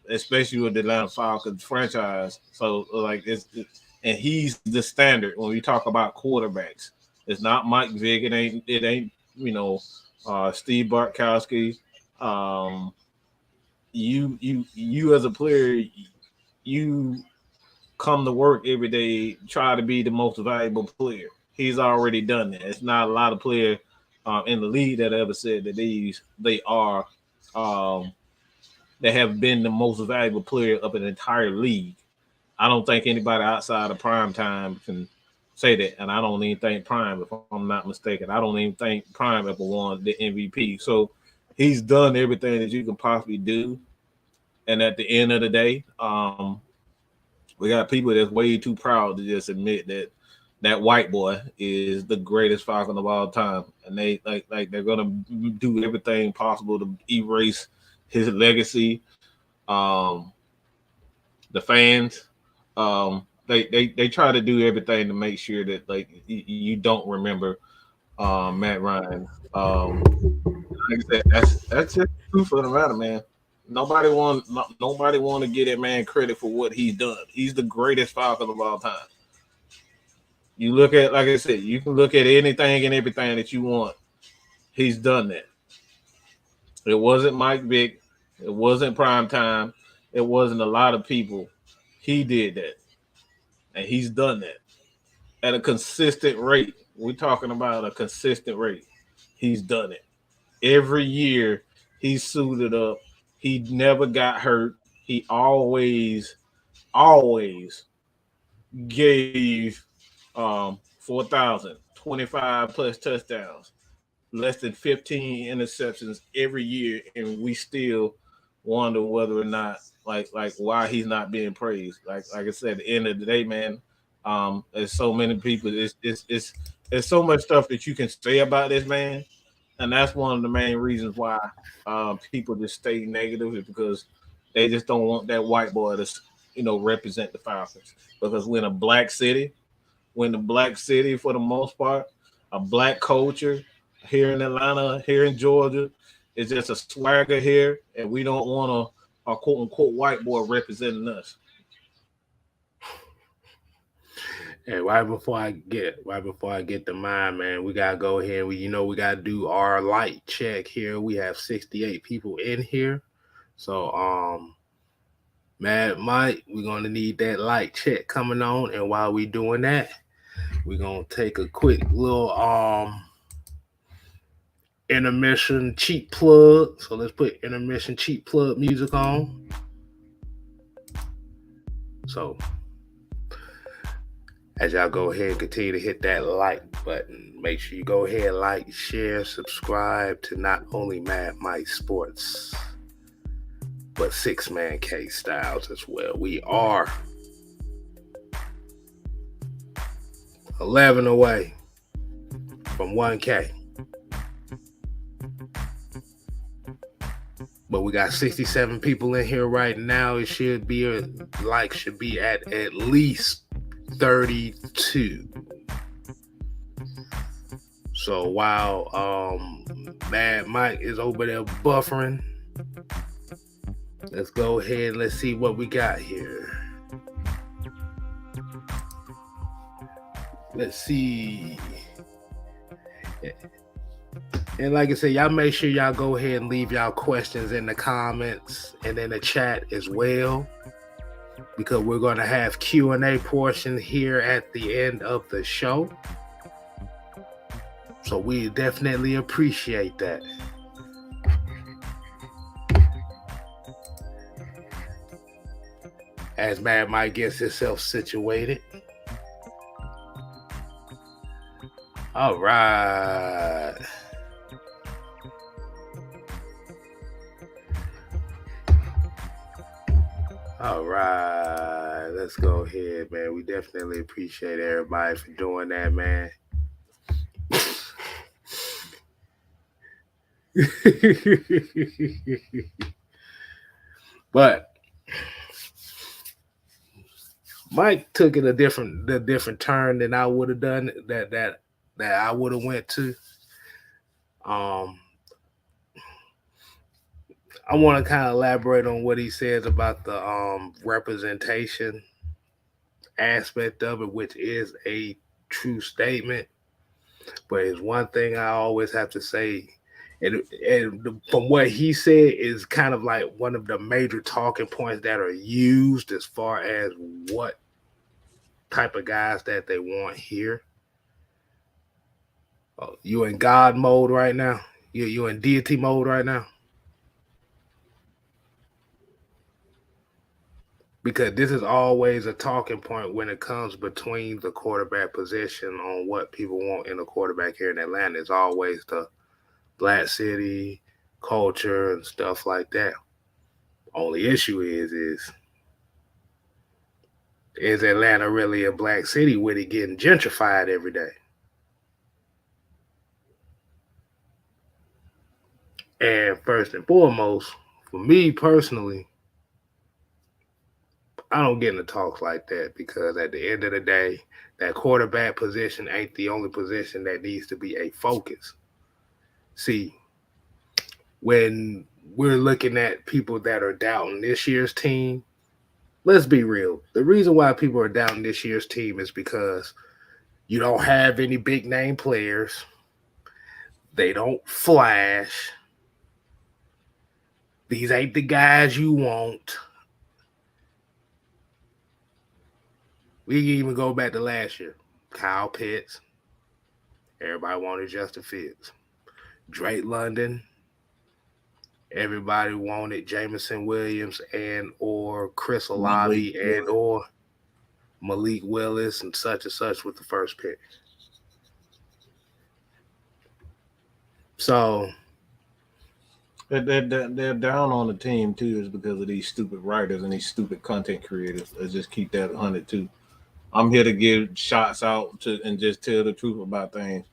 especially with the Atlanta Falcons franchise. So, like, and he's the standard when we talk about quarterbacks. It's not Mike Vick. It ain't Steve Bartkowski. Um, you as a player, you come to work every day, try to be the most valuable player. He's already done that. It's not a lot of players in the league that ever said that they are um, they have been the most valuable player of an entire league. I don't think anybody outside of prime time can say that, and I don't even think Prime, if I'm not mistaken, I don't even think Prime ever won the MVP. So he's done everything that you can possibly do, and at the end of the day, we got people that's way too proud to just admit that that white boy is the greatest Falcon of all time, and they like they're gonna do everything possible to erase his legacy. Um, the fans, they try to do everything to make sure that like you don't remember Matt Ryan. Like I said, that's just the truth of the matter, man. Nobody want to get that man credit for what he's done. He's the greatest Falcon of all time. You look at, like I said, you can look at anything and everything that you want. He's done that. It wasn't Mike Vick. It wasn't prime time. It wasn't a lot of people. He did that, and he's done that at a consistent rate. We're talking about a consistent rate. He's done it every year. He's suited up. He never got hurt. He always gave 4,000, 25 plus touchdowns, less than 15 interceptions every year, and we still wonder whether or not like why he's not being praised. Like I said, at the end of the day, man, there's so many people. It's so much stuff that you can say about this man, and that's one of the main reasons why people just stay negative is because they just don't want that white boy to represent the Falcons because we're in a black city for the most part, a black culture here in Atlanta, here in Georgia. It's just a swagger here, and we don't want a quote unquote white boy representing us. And right before I get to mine, man, we gotta go ahead. We gotta do our light check here. We have 68 people in here, so Mad Mike, we're gonna need that light check coming on. And while we doing that, we're gonna take a quick little intermission cheap plug. So let's put intermission cheap plug music on. So as y'all go ahead and continue to hit that like button, make sure you go ahead, like, share, subscribe to not only Mad Mike Sports, but Six Man K Styles as well. We are 11 away from 1K. But we got 67 people in here right now. It should be should be at least 32. So while Mad Mike is over there buffering, let's go ahead and let's see what we got here. Let's see. And like I said, y'all make sure y'all go ahead and leave y'all questions in the comments and in the chat as well, because we're going to have Q&A portion here at the end of the show. So we definitely appreciate that. As Mad Mike gets himself situated. All right. All right. Let's go ahead, man. We definitely appreciate everybody for doing that, man. But Mike took it a different turn than I would have done that I would have went to. I want to kind of elaborate on what he says about the representation aspect of it, which is a true statement. But it's one thing I always have to say, and from what he said is kind of like one of the major talking points that are used as far as what type of guys that they want here. Oh, you in God mode right now? You in deity mode right now? Because this is always a talking point when it comes between the quarterback position on what people want in a quarterback here in Atlanta. It's always the black city culture and stuff like that. Only issue is Atlanta really a black city with it getting gentrified every day? And first and foremost, for me personally, I don't get into talks like that, because at the end of the day, that quarterback position ain't the only position that needs to be a focus. See, when we're looking at people that are doubting this year's team, let's be real. The reason why people are doubting this year's team is because you don't have any big name players. They don't flash. These ain't the guys you want. We can even go back to last year. Kyle Pitts. Everybody wanted Justin Fields. Drake London. Everybody wanted Jameson Williams and or Chris Olave and or Malik Willis and such with the first pick. So They're down on the team too, is because of these stupid writers and these stupid content creators. Let's just keep that 100 too. I'm here to give shots out to and just tell the truth about things.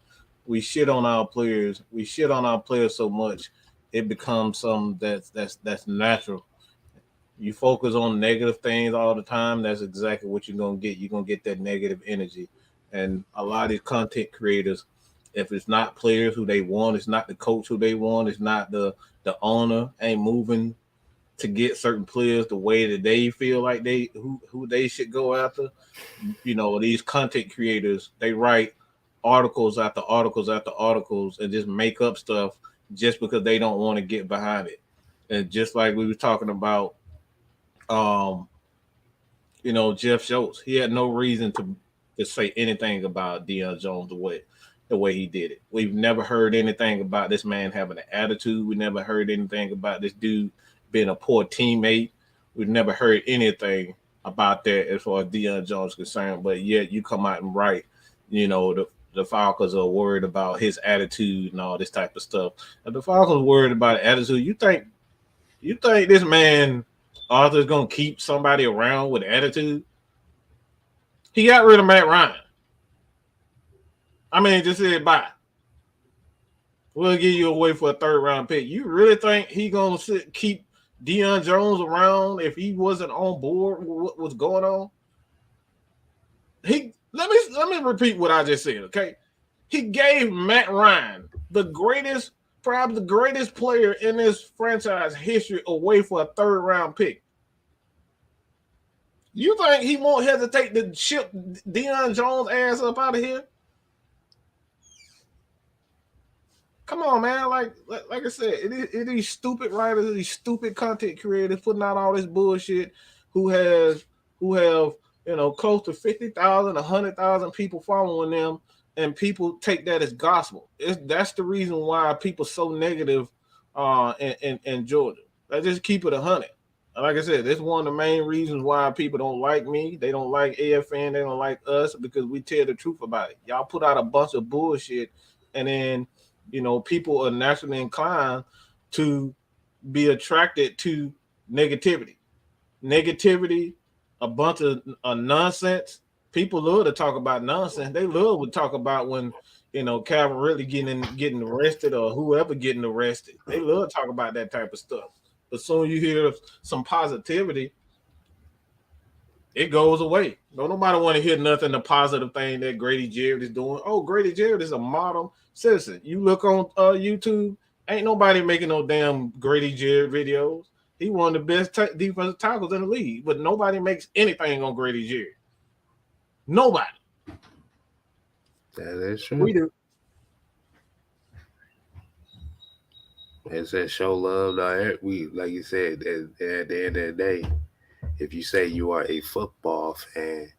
We shit on our players. We shit on our players so much, it becomes something that's natural. You focus on negative things all the time, that's exactly what you're gonna get. You're gonna get that negative energy. And a lot of these content creators, if it's not players who they want, it's not the coach who they want, it's not the owner ain't moving to get certain players the way that they feel like who they should go after. You know, these content creators, they write articles after articles after articles and just make up stuff just because they don't want to get behind it. And just like we were talking about, um, Jeff Schultz, he had no reason to say anything about Deion Jones the way he did it. We've never heard anything about this man having an attitude. We never heard anything about this dude being a poor teammate. We've never heard anything about that as far as Deion Jones is concerned. But yet you come out and write, the Falcons are worried about his attitude and all this type of stuff. If the Falcons are worried about attitude, you think this man Arthur's gonna keep somebody around with attitude? He got rid of Matt Ryan. I mean, just said bye. We'll give you away for a third round pick. You really think he gonna keep Deion Jones around if he wasn't on board with what was going on? Let me repeat what I just said. Okay, he gave Matt Ryan, probably the greatest player in this franchise history, away for a third round pick. You think he won't hesitate to ship Deion Jones' ass up out of here? Come on, man. Like I said, it is these stupid writers, these stupid content creators putting out all this bullshit who have close to 50,000, 100,000 people following them, and people take that as gospel. That's the reason why people so negative in Georgia. I just keep it 100. Like I said, that's one of the main reasons why people don't like me. They don't like AFN. They don't like us because we tell the truth about it. Y'all put out a bunch of bullshit, and then people are naturally inclined to be attracted to negativity. Negativity, a bunch of nonsense. People love to talk about nonsense. They love to talk about when Calvin really getting arrested or whoever getting arrested. They love to talk about that type of stuff. But soon you hear some positivity, it goes away. Don't nobody want to hear nothing the positive thing that Grady Jarrett is doing. Oh, Grady Jarrett is a model citizen. You look on YouTube, ain't nobody making no damn Grady Jarrett videos. He one of the best defensive tackles in the league, but nobody makes anything on Grady Jarrett. Nobody. that is true. We do. It says show love. We like you said at the end of the day, if you say you are a football fan,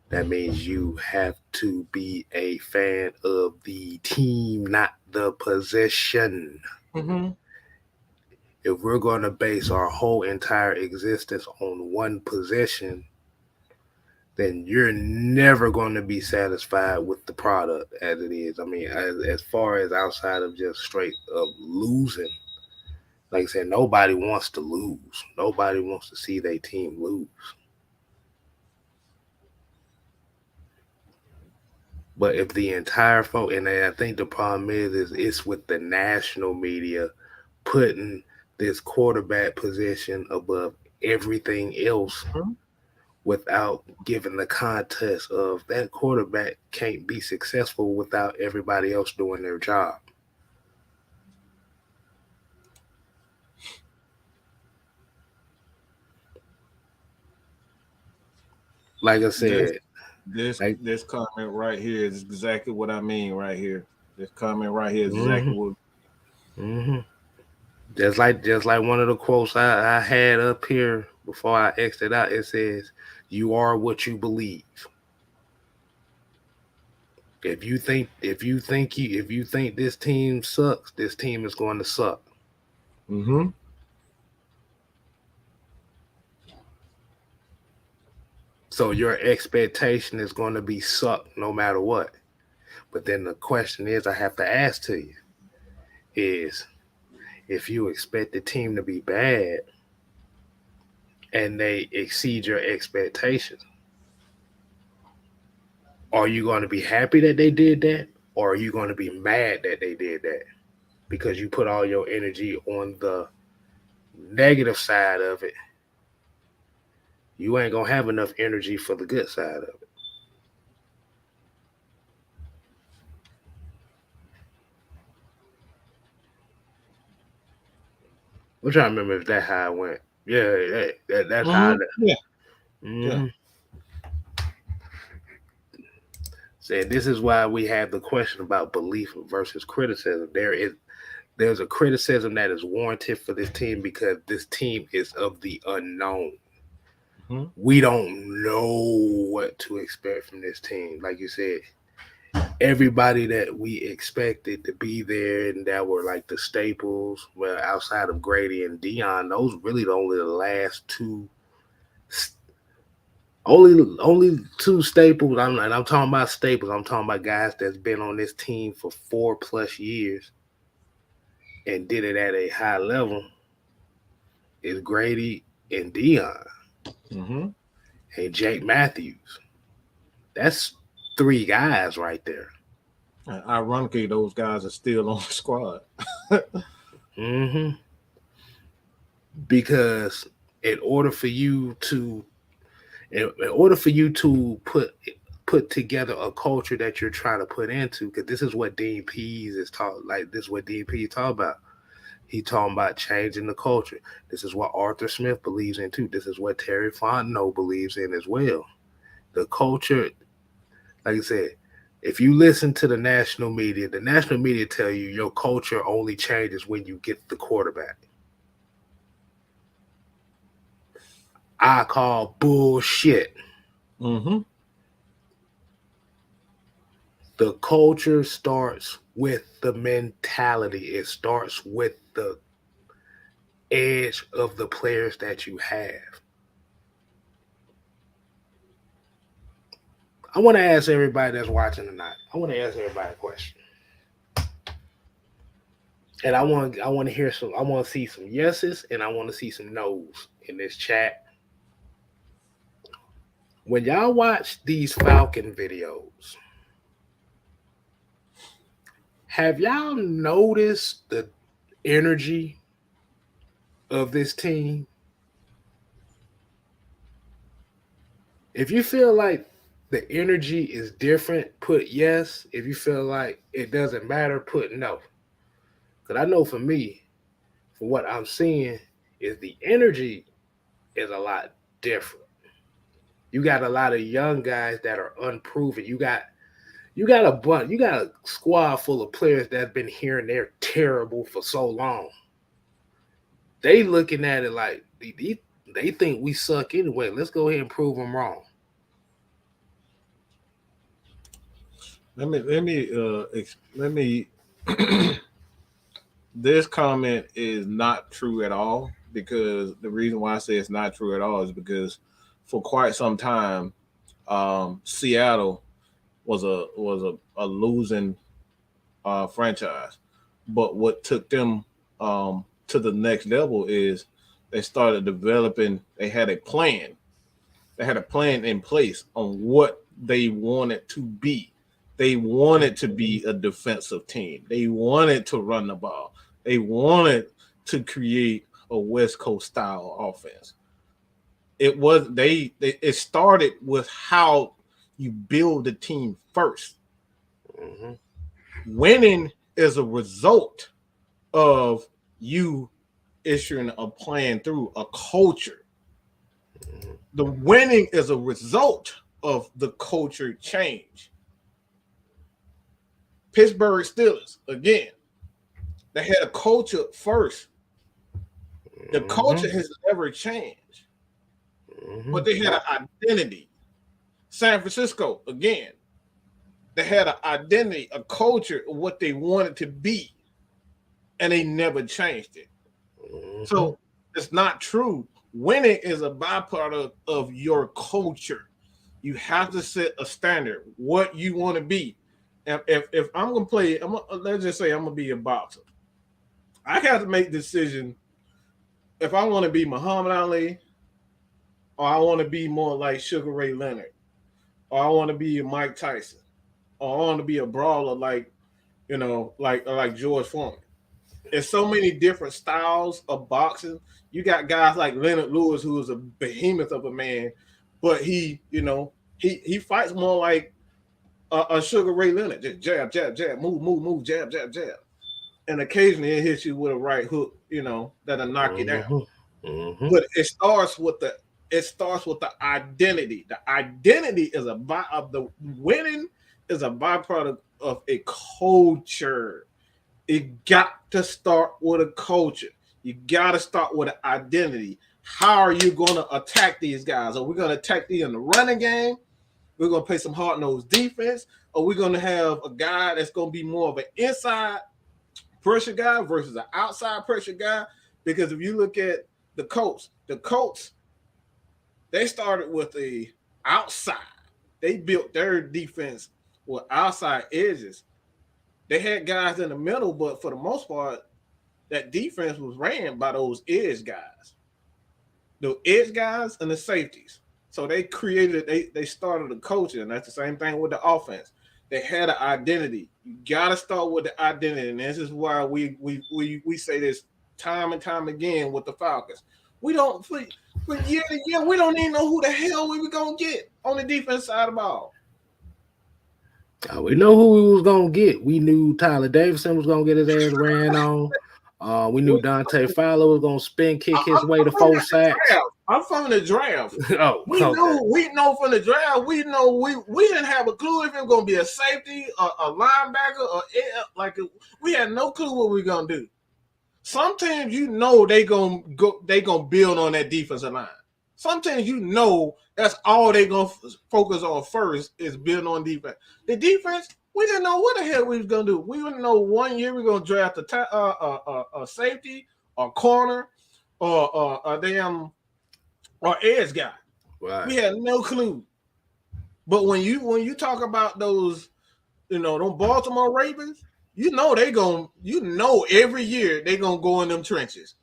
that means you have to be a fan of the team, not the possession. Mm-hmm. If we're going to base our whole entire existence on one possession, then you're never going to be satisfied with the product as it is. I mean, as far as outside of just straight up losing, like I said, nobody wants to lose. Nobody wants to see their team lose. But if the entire folk, and I think the problem is it's with the national media putting this quarterback position above everything else without giving the context of that quarterback can't be successful without everybody else doing their job. Like I This said, this like this comment right here is exactly what I mean right here. This comment right here is exactly mm-hmm, what. mm-hmm. Just like one of the quotes I had up here before I exited out, it says, "You are what you believe." If you think this team sucks, this team is going to suck. Mm-hmm. So your expectation is going to be sucked no matter what. But then the question is, I have to ask to you is if you expect the team to be bad and they exceed your expectations, are you going to be happy that they did that? Or are you going to be mad that they did that? Because you put all your energy on the negative side of it, you ain't going to have enough energy for the good side of it. I'm trying to remember if that how it went. Yeah, that's how. Yeah, yeah. Mm-hmm. Said this is why we have the question about belief versus criticism. There's a criticism that is warranted for this team because this team is of the unknown. Mm-hmm. We don't know what to expect from this team. Like you said, everybody that we expected to be there and that were like the staples, well, outside of Grady and Dion, those really only the last two, only two staples. I'm talking about staples. I'm talking about guys that's been on this team for 4+ years and did it at a high level. Is Grady and Dion Mm-hmm. and Jake Matthews. That's three guys right there. Ironically, those guys are still on the squad. Mm-hmm. Because in order for you to in order for you to put together a culture that you're trying to put into, because this is what Dean Pease is taught. Like this is what Dean Pease talk about. He talking about changing the culture. This is what Arthur Smith believes in too. This is what Terry Fontenot believes in as well. The culture, like I said, if you listen to the national media tell you your culture only changes when you get the quarterback. I call bullshit. Mm-hmm. The culture starts with the mentality. It starts with the edge of the players that you have. I want to ask everybody that's watching tonight. I want to ask everybody a question. And I want to hear some I want to see some yeses and I want to see some nos in this chat. When y'all watch these Falcon videos, have y'all noticed the energy of this team? If you feel like the energy is different, put yes. If you feel like it doesn't matter, put no. Because I know for me, for what I'm seeing, is the energy is a lot different. You got a lot of young guys that are unproven. You got a squad full of players that's been here and they're terrible for so long. They looking at it like they think we suck anyway. Let's go ahead and prove them wrong. Let me this comment is not true at all, because the reason why I say it's not true at all is because for quite some time, Seattle was a losing franchise. But what took them to the next level is they started developing. They had a plan. They had a plan in place on what they wanted to be. They wanted to be a defensive team. They wanted to run the ball. They wanted to create a West Coast style offense. It was it started with how you build the team first. Mm-hmm. Winning is a result of you issuing a plan through a culture. Mm-hmm. The winning is a result of the culture change. Pittsburgh Steelers, again, they had a culture first. The culture Mm-hmm. has never changed, Mm-hmm. but they had an identity. San Francisco, again, they had an identity, a culture of what they wanted to be, and they never changed it. Mm-hmm. So it's not true. Winning is a byproduct of your culture. You have to set a standard, what you want to be. If I'm gonna play, let's just say I'm gonna be a boxer. I have to make the decision if I want to be Muhammad Ali or I want to be more like Sugar Ray Leonard or I want to be Mike Tyson or I want to be a brawler like like George Foreman. There's so many different styles of boxing. You got guys like Leonard Lewis, who is a behemoth of a man, but he fights more like a Sugar Ray Leonard, just jab, jab, jab, move, move, move, jab, jab, jab, and occasionally it hits you with a right hook, that'll knock you down. Mm-hmm. Mm-hmm. But it starts with the identity. The identity is of the winning is a byproduct of a culture. It got to start with a culture. You got to start with an identity. How are you going to attack these guys? Are we going to attack these in the running game? We're going to play some hard-nosed defense? Or we're going to have a guy that's going to be more of an inside pressure guy versus an outside pressure guy? Because if you look at the Colts, they started with a outside. They built their defense with outside edges. They had guys in the middle, but for the most part, that defense was ran by those edge guys. The edge guys and the safeties. So they started a culture, and that's the same thing with the offense. They had an identity. You gotta start with the identity, and this is why we say this time and time again with the Falcons. We don't for year to year, we don't even know who the hell we were gonna get on the defense side of the ball. We know who we was gonna get. We knew Tyler Davidson was gonna get his ass ran on. We knew Dante Fowler was gonna spin kick his way to 4 sacks. I'm from the draft. Oh, we know from the draft. We know we didn't have a clue if it was gonna be a safety, a linebacker, we had no clue what we were gonna do. Sometimes they gonna build on that defensive line. Sometimes that's all they gonna focus on first is building on defense. The defense, we didn't know what the hell we was gonna do. We didn't know 1 year we are gonna draft a safety, or corner, or a damn or edge guy. Right. We had no clue. But when you talk about those, them Baltimore Ravens, every year they gonna go in them trenches.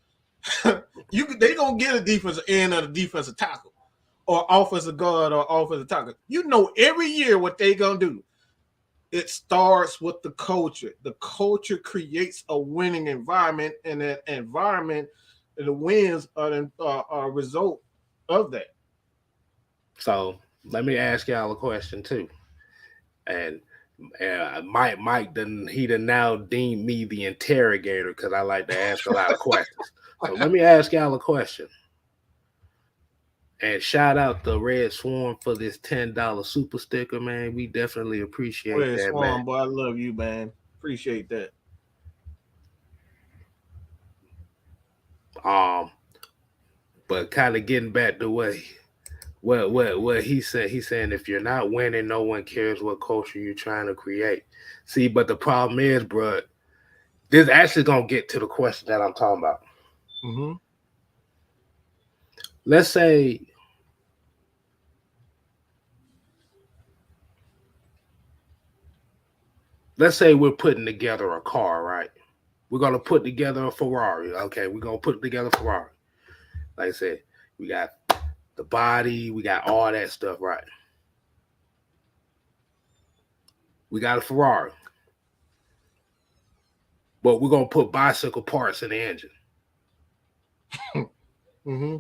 They gonna get a defensive end or a defensive tackle, or offensive guard or offensive tackle. Every year what they gonna do. It starts with the culture. The culture creates a winning environment, and that environment, the wins are a result of that. So let me ask y'all a question too. And Mike done now deemed me the interrogator because I like to ask a lot of questions. So let me ask y'all a question. And shout out to Red Swarm for this $10 super sticker, man. We definitely appreciate Red that, Swarm, man. Boy, I love you, man. Appreciate that. But kind of getting back to what he said. He's saying if you're not winning, no one cares what culture you're trying to create. See, but the problem is, bro, this actually gonna get to the question that I'm talking about. Mm-hmm. Let's say we're putting together a car, right? We're gonna put together a Ferrari. Okay, we're gonna put together a Ferrari. Like I said, we got the body, we got all that stuff, right? We got a Ferrari. But we're gonna put bicycle parts in the engine. Mm-hmm.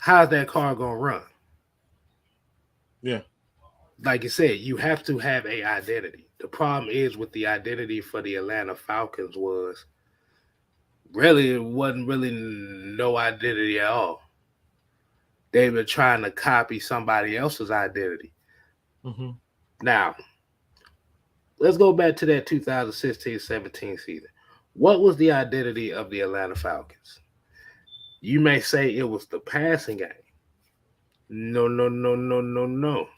How's that car gonna run? Yeah. Like you said, you have to have an identity. The problem is with the identity for the Atlanta Falcons was really it wasn't really no identity at all. They were trying to copy somebody else's identity. Mm-hmm. Now, let's go back to that 2016-17 season. What was the identity of the Atlanta Falcons? You may say it was the passing game. No.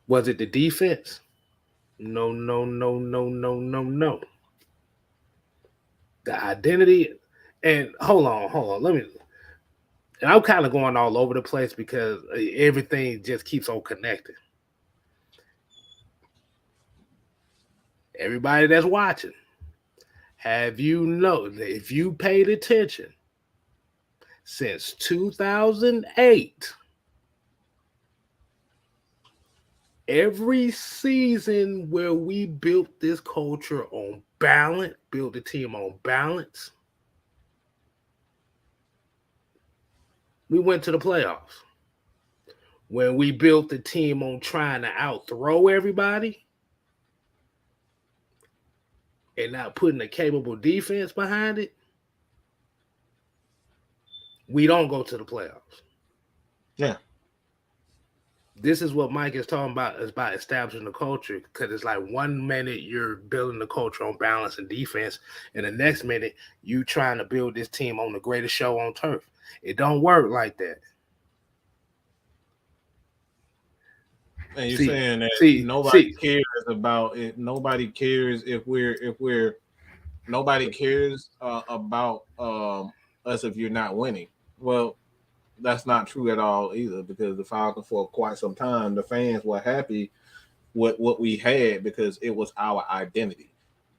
Was it the defense? No. The identity, and hold on. And I'm kind of going all over the place because everything just keeps on connecting. Everybody that's watching, have you know if you paid attention since 2008, every season where we built this culture on balance, built the team on balance, we went to the playoffs. When we built the team on trying to outthrow everybody and not putting a capable defense behind it, we don't go to the playoffs. Yeah. This is what Mike is talking about, is about establishing the culture, because it's like 1 minute you're building the culture on balance and defense, and the next minute you trying to build this team on the greatest show on turf. It don't work like that. And you're saying that nobody cares about it. Nobody cares if we're nobody cares about us if you're not winning. Well, that's not true at all either, because the Falcons for quite some time, the fans were happy with what we had because it was our identity.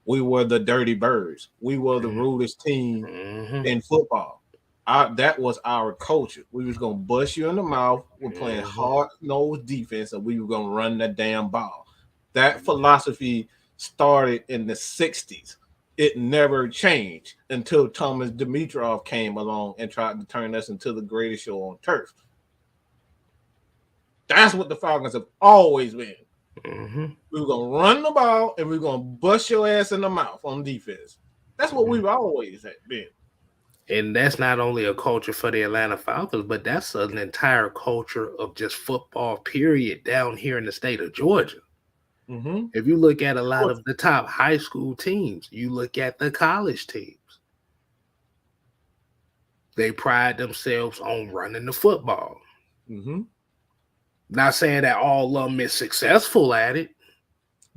We were the Dirty Birds. We were the rudest team in football. That was our culture. We was gonna bust you in the mouth. We're playing hard nosed defense, and we were gonna run that damn ball. That philosophy started in the '60s. It never changed until Thomas Dimitrov came along and tried to turn us into the greatest show on turf. That's what the Falcons have always been. We were gonna run the ball and we are gonna bust your ass in the mouth on defense. That's what we've always been. And that's not only a culture for the Atlanta Falcons, but that's an entire culture of just football, period, down here in the state of Georgia. If you look at a lot of the top high school teams, you look at the college teams, they pride themselves on running the football. Not saying that all of them is successful at it.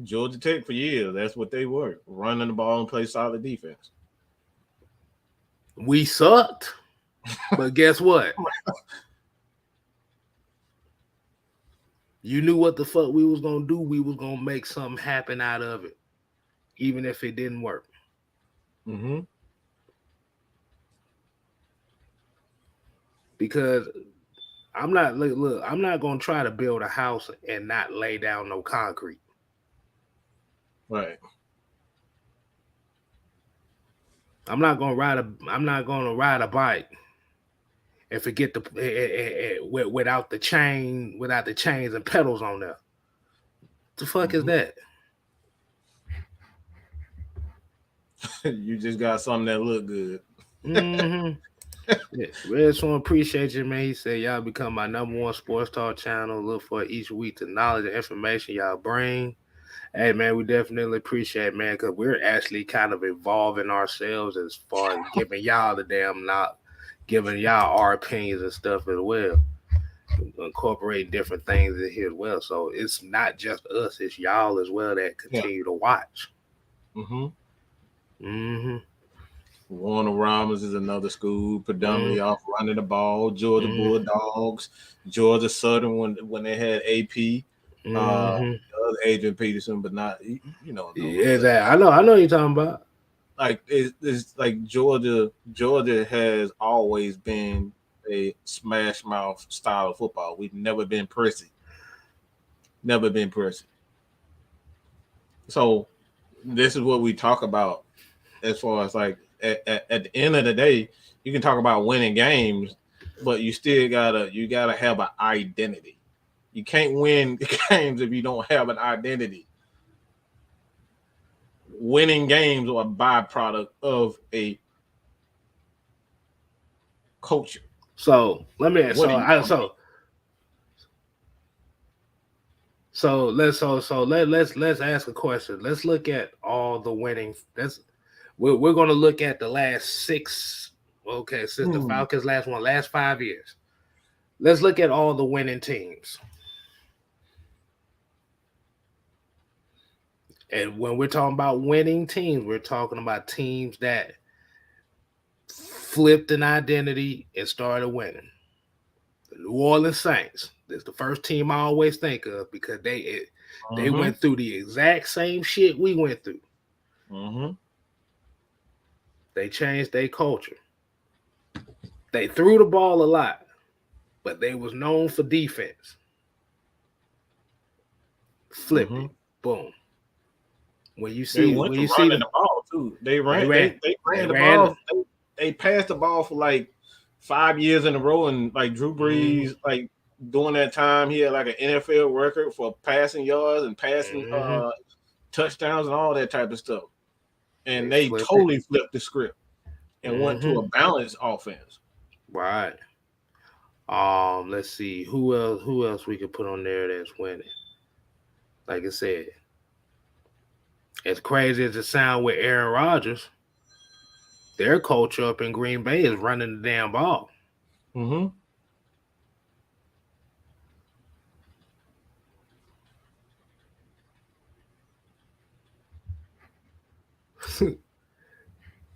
Georgia Tech for years, that's what they were, running the ball and play solid defense. We sucked, but guess what? You knew what the fuck we was gonna do. We was gonna make something happen out of it, even if it didn't work. Because I'm not I'm not gonna try to build a house and not lay down no concrete. Right. I'm not gonna ride a bike and forget without the chains and pedals on there. What the fuck is that? You just got something that look good. Yeah, Red Swan, appreciate you, man. He said y'all become my #1 sports talk channel. Look for each week the knowledge and information y'all bring. Hey, man, we definitely appreciate it, man, because we're actually kind of evolving ourselves as far as giving y'all giving y'all our opinions and stuff as well. Incorporating different things in here as well. So it's not just us, it's y'all as well that continue to watch. Warner Robins is another school, predominantly off running the ball. Georgia Bulldogs, Georgia Southern when they had AP. Adrian Peterson, but not Yeah, I know you're talking about. Like it's like Georgia has always been a smash mouth style of football. We've never been pressy. So this is what we talk about as far as like at the end of the day, you can talk about winning games, but you still gotta have an identity. You can't win games if you don't have an identity. Winning games are a byproduct of a culture. So let me let's ask a question. Let's look at all the winning. We're gonna look at the last 6. Okay, since the Falcons last 5 years. Let's look at all the winning teams. And when we're talking about winning teams, we're talking about teams that flipped an identity and started winning. The New Orleans Saints. That's the first team I always think of because they went through the exact same shit we went through. They changed their culture. They threw the ball a lot, but they was known for defense. Flipped it. Boom. When you see running the ball too. They ran the ball. They passed the ball for like 5 years in a row, and like Drew Brees, like during that time, he had like an NFL record for passing yards and passing touchdowns and all that type of stuff. And they totally flipped the script and went to a balanced offense. Right. Let's see who else we could put on there that's winning. Like I said, as crazy as it sounds with Aaron Rodgers, their culture up in Green Bay is running the damn ball.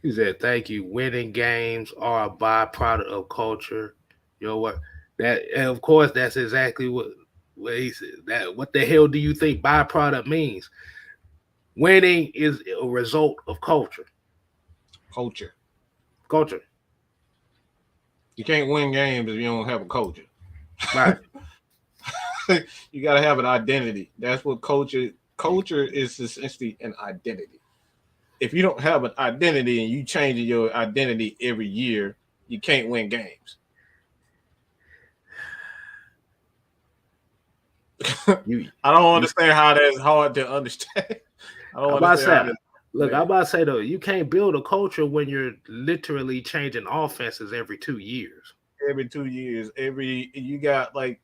He said, "Thank you. Winning games are a byproduct of culture." You know what? And of course, that's exactly what he said. What the hell do you think byproduct means? Winning is a result of culture. Culture. You can't win games if you don't have a culture. Right. You got to have an identity. That's what culture is, essentially an identity. If you don't have an identity and you change your identity every year, you can't win games. I don't understand how that's hard to understand. I'm about to say though, you can't build a culture when you're literally changing offenses every 2 years. You got like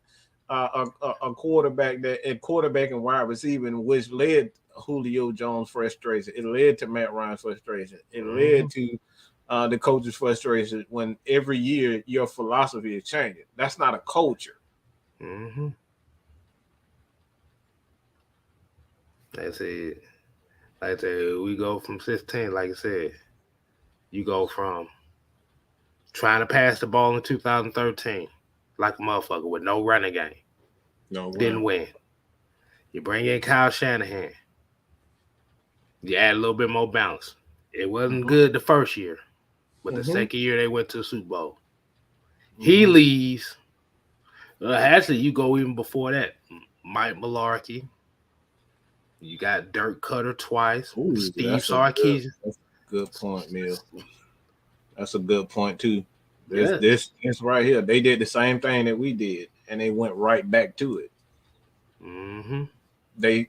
a quarterback and wide receiver, which led Julio Jones' frustration. It led to Matt Ryan's frustration. It led to the coach's frustration when every year your philosophy is changing. That's not a culture. That's it. Like I said, we go from 16, like I said. You go from trying to pass the ball in 2013 like a motherfucker with no running game. Didn't win. You bring in Kyle Shanahan. You add a little bit more balance. It wasn't good the first year, but the second year they went to the Super Bowl. He leaves. Actually, you go even before that. Mike Mularkey. You got Dirk Cutter twice. Steve Sarkisian. That's a good point, Mill. That's a good point too. This right here, they did the same thing that we did, and they went right back to it. They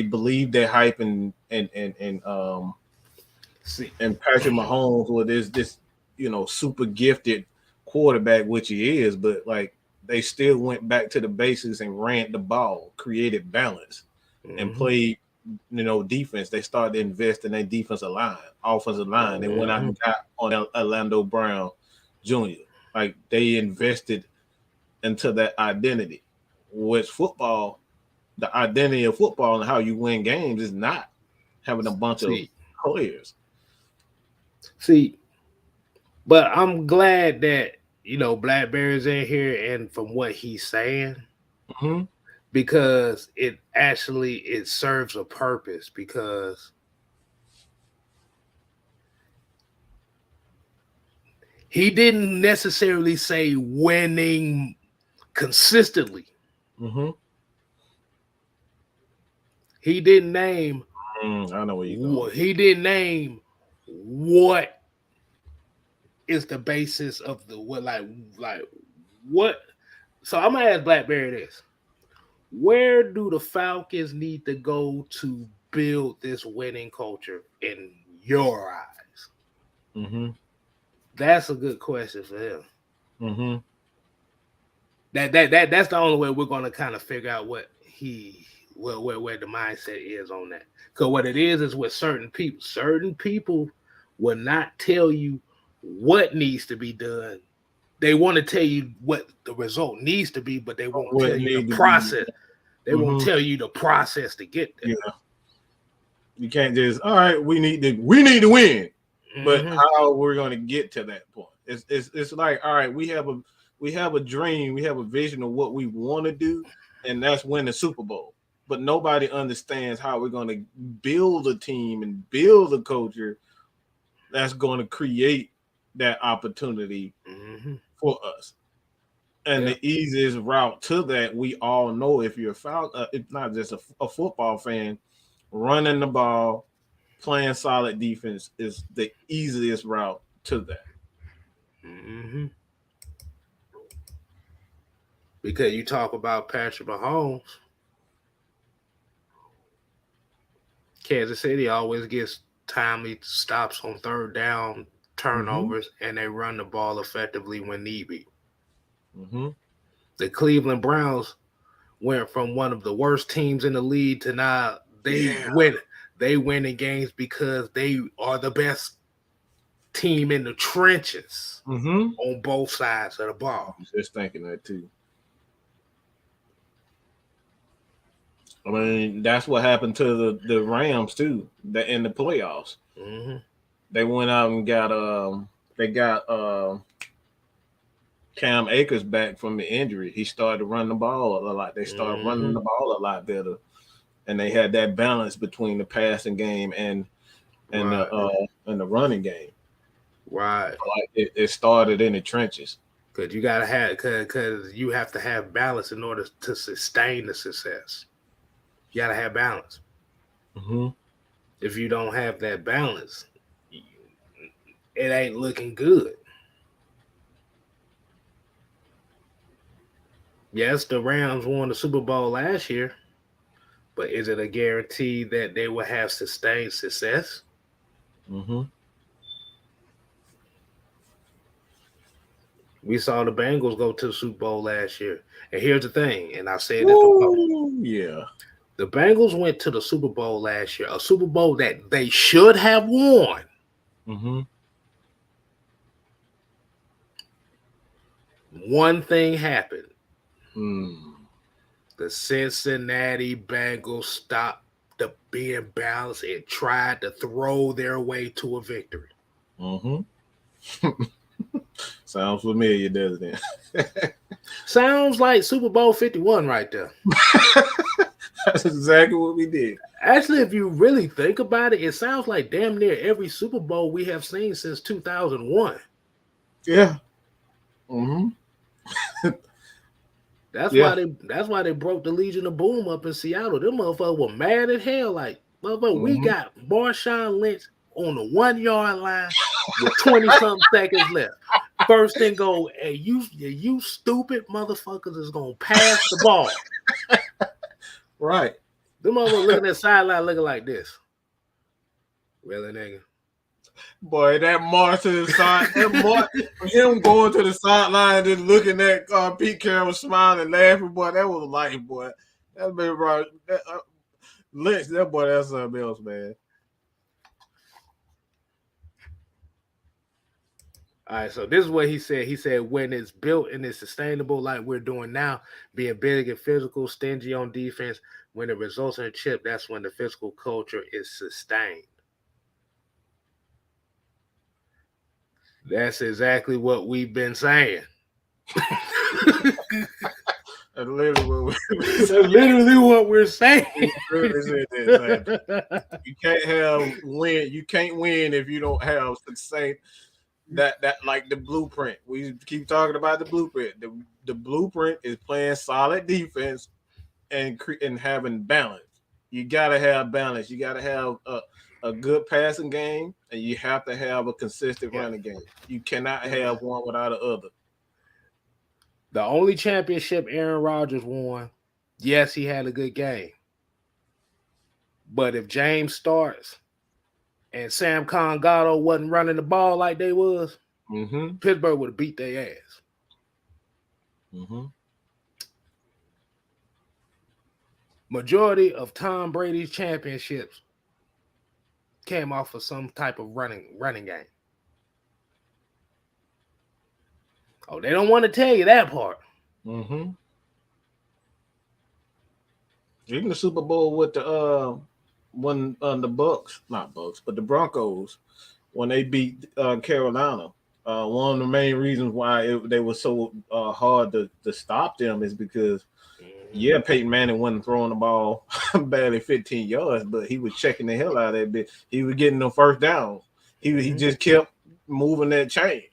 believed their hype and Patrick Mahomes was this super gifted quarterback, which he is, but like they still went back to the basics and ran the ball, created balance, and played defense. They started to invest in their offensive line. They went out and got on Orlando Brown Jr. Like they invested into that identity. Which football, the identity of football and how you win games is not having a bunch of players. See, but I'm glad that Blackberry's in here, and from what he's saying, because it serves a purpose. Because he didn't necessarily say winning consistently. He didn't name. I know where you're going. He didn't name what is the basis of the what. So I'm gonna ask Blackberry this: where do the Falcons need to go to build this winning culture in your eyes? That's a good question for him. That's the only way we're gonna kind of figure out where the mindset is on that. Because what it is with certain people will not tell you what needs to be done. They want to tell you what the result needs to be, but they won't tell you the process. They won't tell you the process to get there. Yeah. You can't just, all right, we need to win. But how we're going to get to that point? It's like, all right, we have we have a dream, we have a vision of what we want to do, and that's win the Super Bowl. But nobody understands how we're going to build a team and build a culture that's going to create that opportunity for us. And the easiest route to that, we all know, if you're if not just a football fan, running the ball, playing solid defense is the easiest route to that. Because you talk about Patrick Mahomes, Kansas City always gets timely stops on third down, turnovers, and they run the ball effectively when need be. The Cleveland Browns went from one of the worst teams in the league to now they win. They win in games because they are the best team in the trenches on both sides of the ball. I'm just thinking that too. I mean, that's what happened to the Rams too. That in the playoffs, they went out and got Cam Akers back from the injury. He started to run the ball a lot. They started running the ball a lot better, and they had that balance between the passing game and the running game. Right. Like it started in the trenches. Because you gotta have because you have to have balance in order to sustain the success. You gotta have balance. If you don't have that balance, it ain't looking good. Yes, the Rams won the Super Bowl last year, but is it a guarantee that they will have sustained success? We saw the Bengals go to the Super Bowl last year. And here's the thing, and I said it before. The Bengals went to the Super Bowl last year, a Super Bowl that they should have won. One thing happened. The Cincinnati Bengals stopped being balanced and tried to throw their way to a victory. Sounds familiar, doesn't it? Sounds like Super Bowl 51 right there. That's exactly what we did. Actually, if you really think about it, it sounds like damn near every Super Bowl we have seen since 2001. Yeah. That's why they broke the Legion of Boom up in Seattle. Them motherfuckers were mad as hell. Like, motherfucker, we got Marshawn Lynch on the 1 yard line with 20-something seconds left. First thing go, hey, you stupid motherfuckers is gonna pass the ball. Right. Them motherfuckers looking at the sideline looking like this. Really, nigga? Boy, that march to the side, him going to the sideline and just looking at Pete Carroll smiling, laughing, boy, that was life, boy. That been right. Lynch, that boy, that's something else, man. All right, so this is what he said. He said, when it's built and it's sustainable like we're doing now, being big and physical, stingy on defense, when it results in a chip, that's when the physical culture is sustained. That's exactly what we've been saying. That's literally what we're saying. You can't win. You can't win if you don't have the same that like the blueprint. We keep talking about the blueprint. The blueprint is playing solid defense and having balance. You gotta have balance. You gotta have a good passing game, and you have to have a consistent running game. You cannot have one without the other. The only championship Aaron Rodgers won, yes, he had a good game. But if James starts and Sam Congato wasn't running the ball like they was, Pittsburgh would have beat their ass. Majority of Tom Brady's championships came off of some type of running game. Oh, they don't want to tell you that part. Even the Super Bowl with the the Bucks, not Bucks, but the Broncos when they beat Carolina. One of the main reasons why they were so hard to stop them is because yeah, Peyton Manning wasn't throwing the ball barely 15 yards, but he was checking the hell out of that bit. He was getting them first downs. He just kept moving that chain.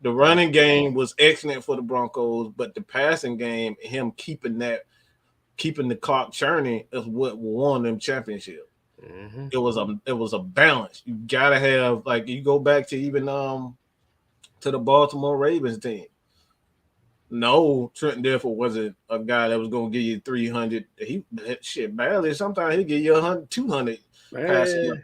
The running game was excellent for the Broncos, but the passing game, him keeping the clock churning, is what won them championship. It was a balance. You gotta have, like, you go back to even to the Baltimore Ravens team. No, Trent Dilfer wasn't a guy that was gonna give you 300. He barely. Sometimes he give you 100, 200 passing.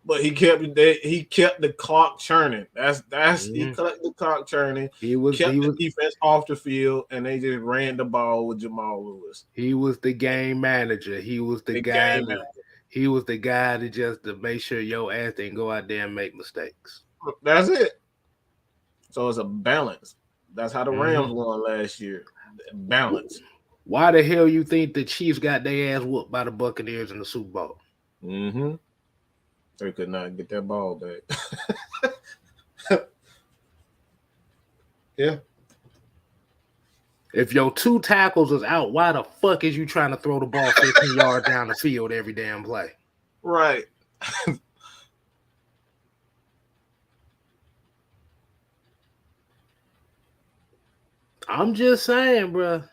But he kept the clock churning. He kept the clock churning. Kept the defense off the field, and they just ran the ball with Jamal Lewis. He was the game manager. He was the guy. He was the guy to make sure your ass didn't go out there and make mistakes. That's it. So it's a balance. That's how the Rams won last year. Balance. Why the hell you think the Chiefs got their ass whooped by the Buccaneers in the Super Bowl? They could not get that ball back. Yeah. If your two tackles is out, why the fuck is you trying to throw the ball 15 yards down the field every damn play? Right. I'm just saying, bro.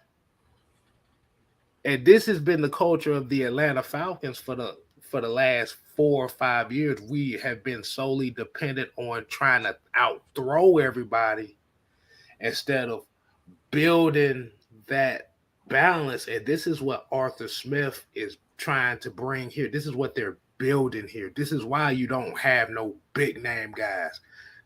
And this has been the culture of the Atlanta Falcons for the last 4 or 5 years. We have been solely dependent on trying to outthrow everybody instead of building that balance. And this is what Arthur Smith is trying to bring here. This is what they're building here. This is why you don't have no big name guys.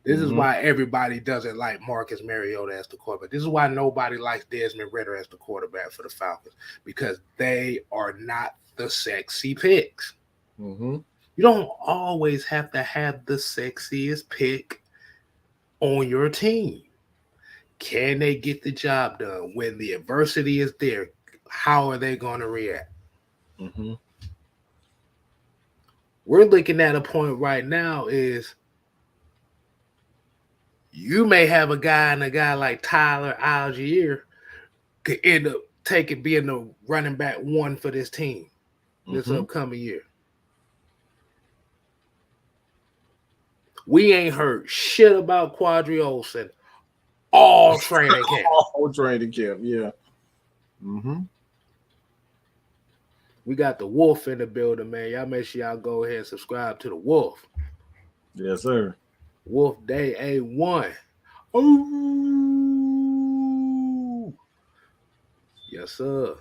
This is why everybody doesn't like Marcus Mariota as the quarterback. This is why nobody likes Desmond Ridder as the quarterback for the Falcons, because they are not the sexy picks. You don't always have to have the sexiest pick on your team. Can they get the job done when the adversity is there? How are they going to react? We're looking at a point right now is you may have a guy like Tyler Algier could end up being the running back one for this team this upcoming year. We ain't heard shit about Quadri Olsen all training camp. All training camp, yeah. We got the Wolf in the building, man. Y'all make sure y'all go ahead and subscribe to the Wolf. Yes, sir. Wolf Day A1. Oh, yes, sir.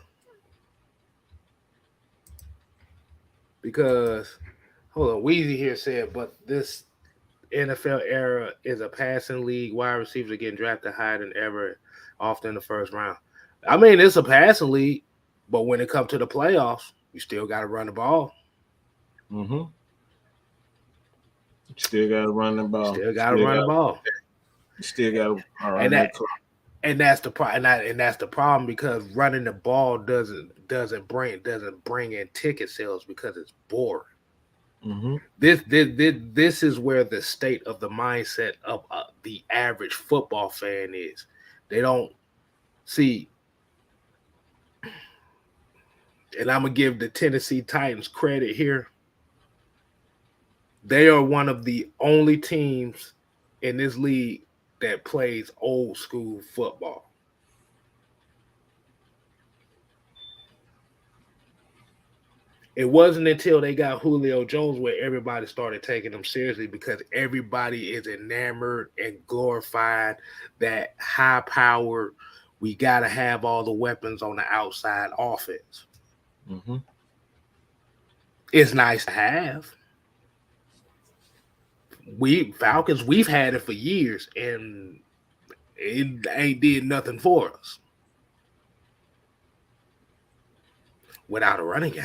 Because, hold on, Weezy here said, but this NFL era is a passing league. Wide receivers are getting drafted higher than ever, often in the first round. I mean, it's a passing league, but when it comes to the playoffs, you still got to run the ball. Still got to run the ball. Still got to run the ball. Still got to and that's the problem. And that's the problem, because running the ball doesn't bring in ticket sales because it's boring. This is where the state of the mindset of the average football fan is. They don't see. And I'm going to give the Tennessee Titans credit here. They are one of the only teams in this league that plays old school football. It wasn't until they got Julio Jones where everybody started taking them seriously, because everybody is enamored and glorified that high-powered, we got to have all the weapons on the outside offense. It's nice to have. Falcons, we've had it for years, and it ain't did nothing for us without a running game.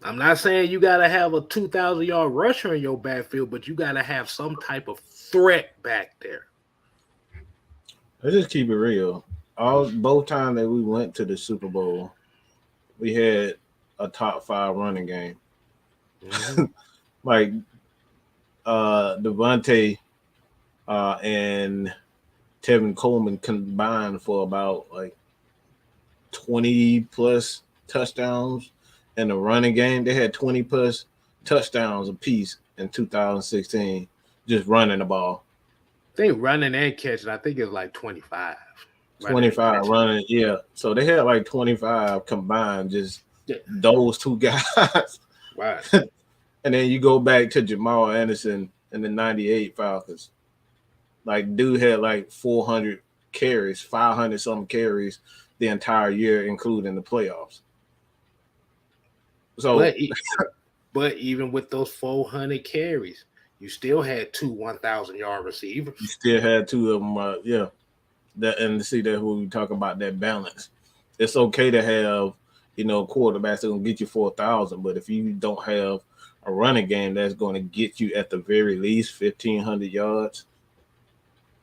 I'm not saying you got to have a 2,000-yard rusher in your backfield, but you got to have some type of threat back there. Let's just keep it real. Both times that we went to the Super Bowl, we had a top 5 running game. Like, Devontae and Tevin Coleman combined for about like 20 plus touchdowns in the running game. They had 20 plus touchdowns apiece in 2016, just running the ball. I think running and catching, I think it was like 25. Running and 25 catching. running, yeah. So they had like 25 combined, just Yeah. those two guys. Right. And then you go back to Jamal Anderson and the 98 Falcons. Like, dude had like 400 carries, 500 something carries the entire year, including the playoffs. So, but even with those 400 carries, you still had two 1,000-yard receivers. you still had two of them, yeah. That, and see that when we talk about that balance, it's okay to have quarterbacks that gonna get you 4,000, but if you don't have a running game that's going to get you at the very least 1,500 yards,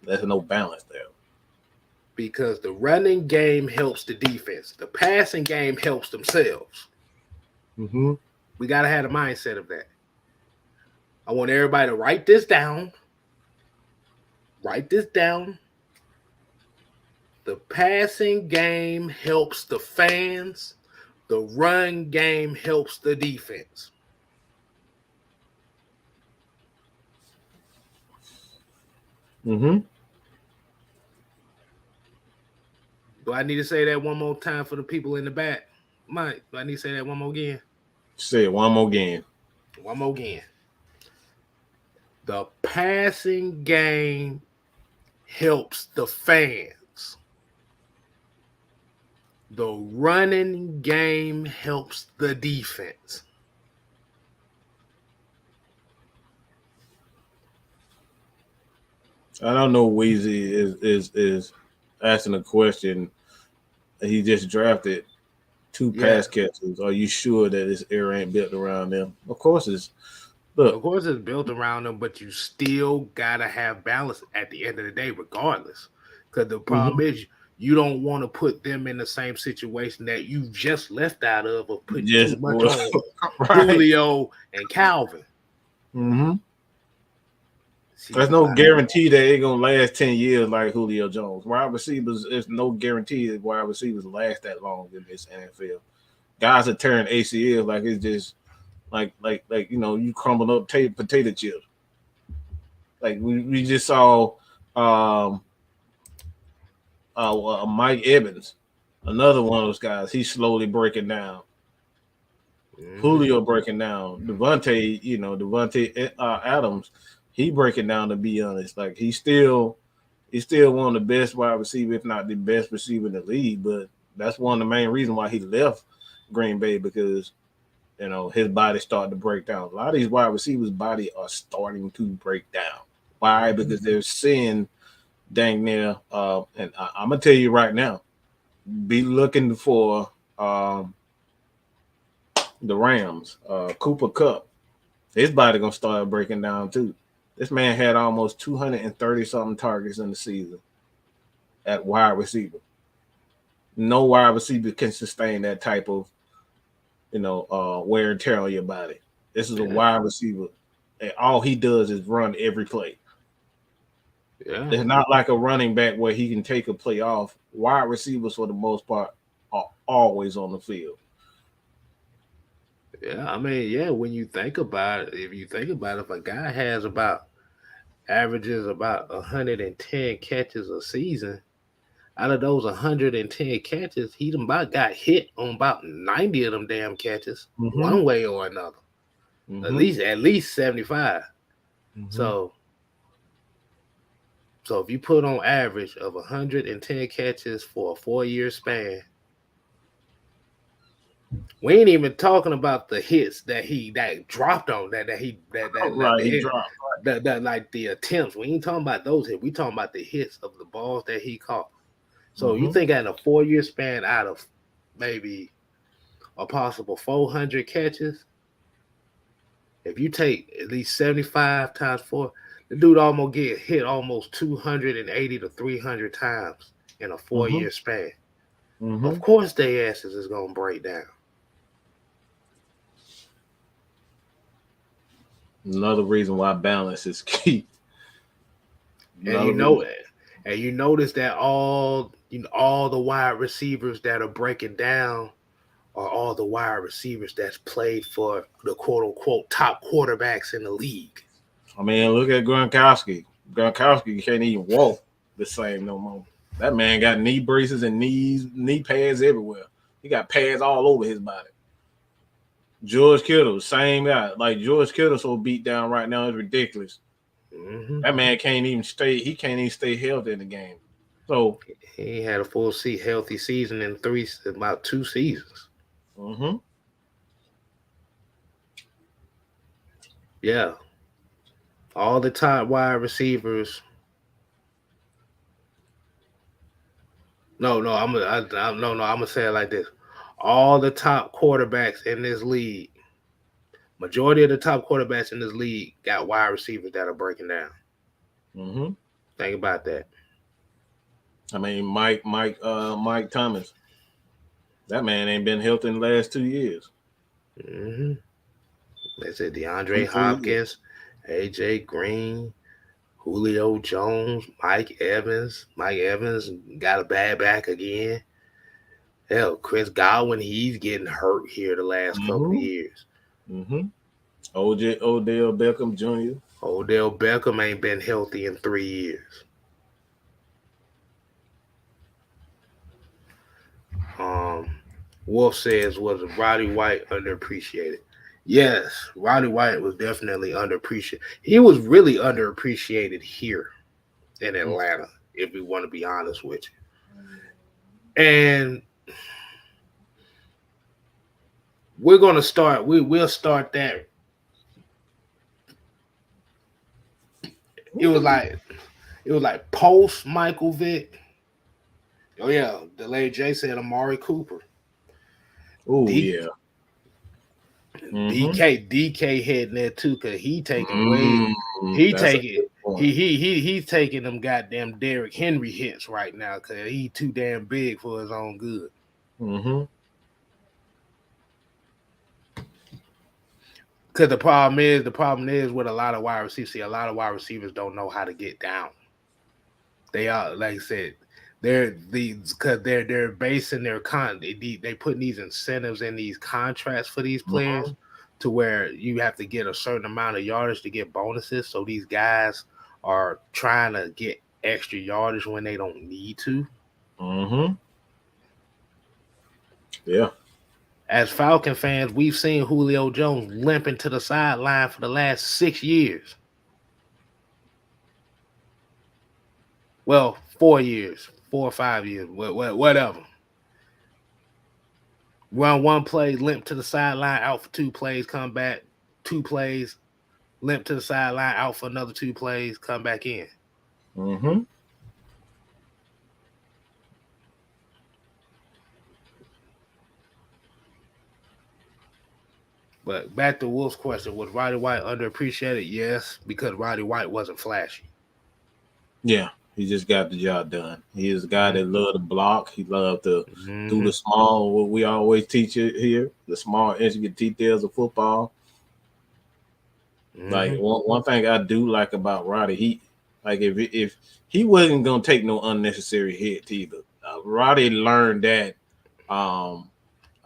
there's no balance there. Because the running game helps the defense, the passing game helps themselves. Mm-hmm. We gotta have the mindset of that. I want everybody to write this down. Write this down. The passing game helps the fans. The run game helps the defense. Mm-hmm. Do I need to say that one more time for the people in the back? Mike, do I need to say that one more again? Say it one more again. One more again. The passing game helps the fans. The running game helps the defense. I don't know. Weezy is asking a question. He just drafted two pass catchers. Are you sure that this era ain't built around them? Of course it's. Look, of course it's built around them, but you still gotta have balance at the end of the day, regardless. Because the problem is you don't want to put them in the same situation that you just left out of putting too much on right. Julio and Calvin. Mm-hmm. There's no guarantee that it's gonna last 10 years like Julio Jones. Wide receivers, there's no guarantee that wide receivers last that long in this NFL. Guys are tearing ACL like it's just like you crumble up potato chips. Like we just saw Mike Evans, another one of those guys. He's slowly breaking down. Mm-hmm. Julio breaking down. Devontae Adams. He breaking down, to be honest. Like he's still one of the best wide receivers, if not the best receiver in the league. But that's one of the main reasons why he left Green Bay, because his body started to break down. A lot of these wide receivers' body are starting to break down. Why? Because they're seeing dang near. And I'm gonna tell you right now, be looking for the Rams, Cooper Kupp. His body gonna start breaking down too. This man had almost 230 something targets in the season at wide receiver. No wide receiver can sustain that type of, wear and tear on your body. This is a wide receiver, and all he does is run every play. Yeah, it's not like a running back where he can take a play off. Wide receivers, for the most part, are always on the field. Yeah, I mean, when you think about it, if a guy has averages about 110 catches a season, out of those 110 catches, he about got hit on about 90 of them damn catches, one way or another. At least 75. So if you put on average of 110 catches for a 4-year span, we ain't even talking about the hits that dropped on that dropped, like the attempts. We ain't talking about those hits. We talking about the hits of the balls that he caught. So you think at a 4-year span, out of maybe a possible 400 catches, if you take at least 75 times 4, the dude almost get hit almost 280 to 300 times in a 4-year span. Of course, their asses is gonna break down. Another reason why balance is key. And Another reason. and you notice that all the wide receivers that are breaking down are all the wide receivers that's played for the quote unquote top quarterbacks in the league. I mean, look at Gronkowski. Gronkowski can't even walk the same no more. That man got knee braces and knee pads everywhere. He got pads all over his body. George Kittle, same guy. Like George Kittle, so beat down right now is ridiculous. Mm-hmm. That man can't even stay. He can't even stay healthy in the game. So, He had a healthy season in about 2 seasons. mm-hmm. Yeah, all the top wide receivers. No, I'm gonna say it like this: all the top quarterbacks in this league, majority of the top quarterbacks in this league, got wide receivers that are breaking down. Mm-hmm. Think about that. I mean, Mike Thomas. That man ain't been healthy in the last 2 years. Mm-hmm. They said DeAndre 3 years. Hopkins, AJ Green, Julio Jones, Mike Evans. Mike Evans got a bad back again. Hell, Chris Godwin, he's getting hurt here the last couple of Mm-hmm. years. Mm-hmm. Odell Beckham Jr. Odell Beckham ain't been healthy in 3 years. Um, Wolf says, was Roddy White underappreciated? Yes, Roddy White was definitely underappreciated. He was really underappreciated here in Atlanta, if we want to be honest with you. And we're gonna start. We'll start that. It was like post Michael Vick. Oh yeah, the late Jay said Amari Cooper. Oh D, yeah. Mm-hmm. DK heading there too, cause he taking way That's a good point. he's taking them goddamn Derrick Henry hits right now, cause he too damn big for his own good. Mm-hmm. Cause the problem is with a lot of wide receivers. See, a lot of wide receivers don't know how to get down. They are, like I said, they're basing their they putting these incentives in these contracts for these players Mm-hmm. to where you have to get a certain amount of yardage to get bonuses. So these guys are trying to get extra yardage when they don't need to. Mm-hmm. Yeah. As Falcon fans, we've seen Julio Jones limping to the sideline for the last 6 years. Well, 4 years, 4 or 5 years, whatever. Run one play, limp to the sideline, out for 2 plays, come back, 2 plays, limp to the sideline, out for another 2 plays, come back in. Mm-hmm. But back to Wolf's question, was Roddy White underappreciated? Yes, because Roddy White wasn't flashy. Yeah. He just got the job done. He is a guy that loved to block. He loved to do Mm-hmm. the small, what we always teach it here, the small intricate details of football. Like Mm-hmm. one thing I do like about Roddy, he like if he wasn't gonna take no unnecessary hits either. Roddy learned that. I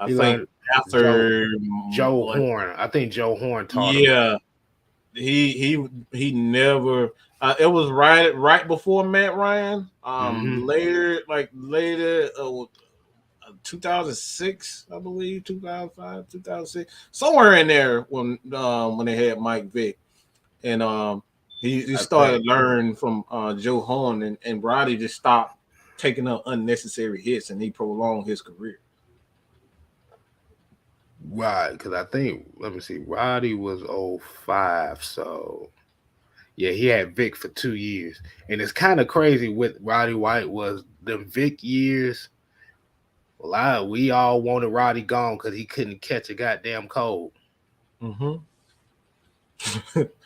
He think learned after Joe like Horn. I think Joe Horn taught him that. yeah, he never. It was right before Matt Ryan. Mm-hmm. Later 2006, I believe, 2005, 2006, somewhere in there when they had Mike Vick, and he I started think learning from Joe Horn, and Roddy just stopped taking up unnecessary hits, and he prolonged his career. right, because I think, let me see, Roddy was 05, so yeah, he had Vic for 2 years. And it's kind of crazy with Roddy White was the Vic years. We all wanted Roddy gone because he couldn't catch a goddamn cold. Mm-hmm.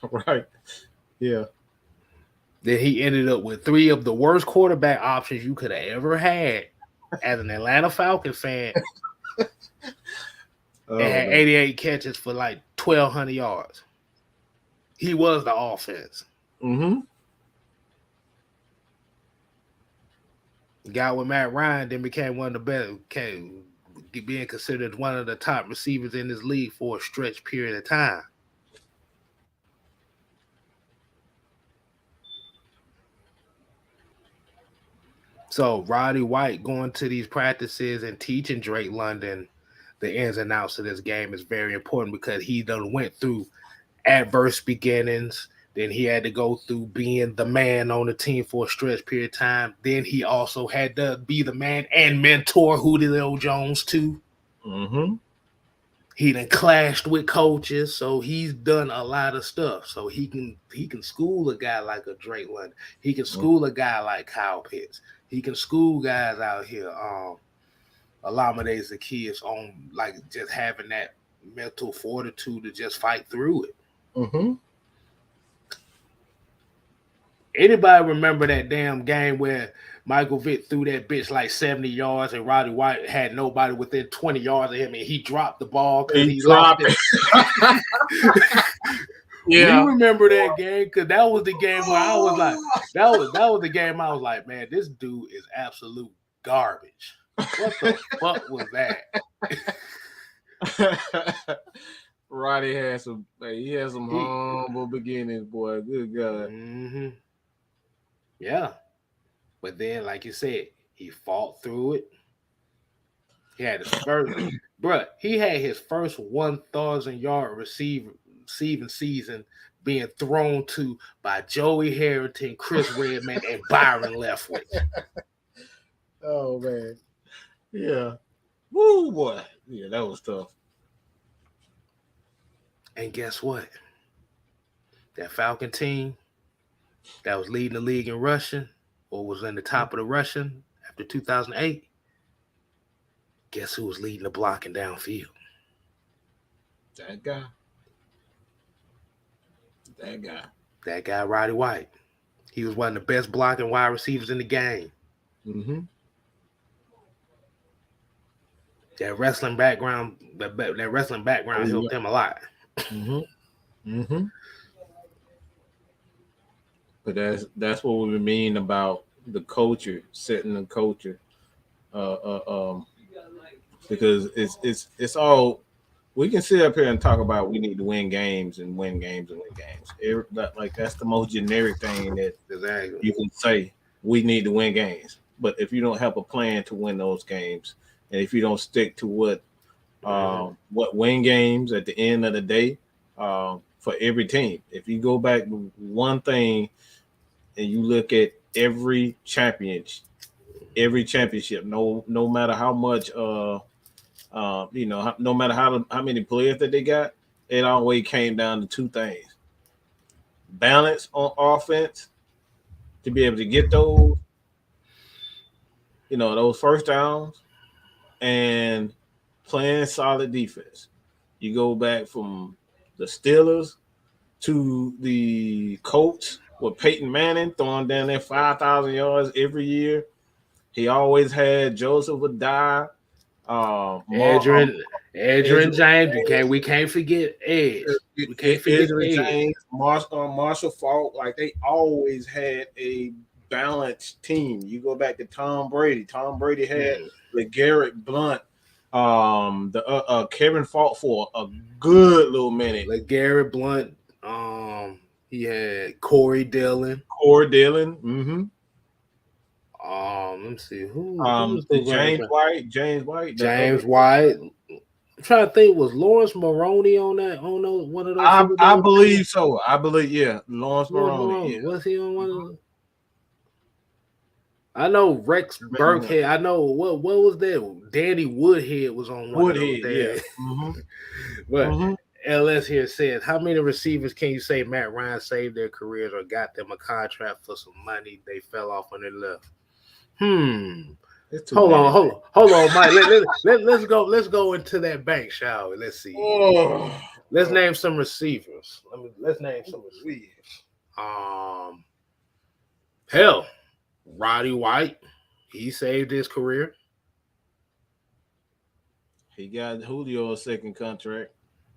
Right. Yeah. Then he ended up with 3 of the worst quarterback options you could have ever had as an Atlanta Falcon fan, and Oh had man. 88 catches for like 1,200 yards. He was the offense. Mm-hmm. Got with Matt Ryan, then became one of the best, being considered one of the top receivers in this league for a stretch period of time. So Roddy White going to these practices and teaching Drake London the ins and outs of this game is very important because he done went through adverse beginnings. Then he had to go through being the man on the team for a stretch period of time. Then he also had to be the man and mentor Julio Jones too. Mm-hmm. He done clashed with coaches, so he's done a lot of stuff. So he can school a guy like a Drake London. He can school a guy like Kyle Pitts. He can school guys out here. Alameda Zacchaeus on like just having that mental fortitude to just fight through it. Mm-hmm. Anybody remember that damn game where Michael Vick threw that bitch like 70 yards and Roddy White had nobody within 20 yards of him and he dropped the ball because he lost it? Yeah. We remember that game because that was the game where I was like, that was the game I was like, man, this dude is absolute garbage. What the fuck was that? Roddy had some humble beginnings, boy. Good God. Mm-hmm. Yeah. But then, like you said, he fought through it. He had his first, he had his first 1,000-yard receiving season being thrown to by Joey Harrington, Chris Redman, and Byron Leftwich. Oh, man. Yeah. Woo, boy. Yeah, that was tough. And guess what? That Falcon team that was leading the league in rushing or was in the top of the rushing after 2008, guess who was leading the blocking downfield? That guy. That guy, Roddy White. He was one of the best blocking wide receivers in the game. Mm-hmm. That wrestling background helped him a lot. Mm-hmm. Mm-hmm. But that's what we mean about the culture, setting the culture. Because it's all we can sit up here and talk about. We need to win games and win games and win games. That's the most generic thing that you can say. We need to win games, but if you don't have a plan to win those games, and if you don't stick to what win games at the end of the day, for every team, if you go back one thing and you look at every championship, no matter how much no matter how many players that they got, it always came down to two things: balance on offense to be able to get those first downs, and playing solid defense. You go back from the Steelers to the Colts with Peyton Manning throwing down there 5,000 yards every year. He always had Joseph Adai, Adrian James. We can't forget Edge. We can't forget Adrian James, Marshall Faulk. Like, they always had a balanced team. You go back to Tom Brady. Tom Brady had LeGarrette Blount, Kevin Faulk for a good little minute. LeGarrette Blount. He had Corey Dillon. Mm-hmm. Let me see who was the James White. James White. I'm trying to think, was Lawrence Maroney on one of those? I believe so. Lawrence Maroney. Yeah. Was he on one of those? I know Rex Burkhead. I know what was that? Danny Woodhead was on one of those. Yeah. Mm-hmm. But LS here says, how many receivers can you say Matt Ryan saved their careers or got them a contract for some money they fell off when they left? Hold on, Mike. Let's go into that bank, shall we? Let's see. Let's name some receivers. Let's name some receivers. Hell, Roddy White, he saved his career. He got Julio's second contract.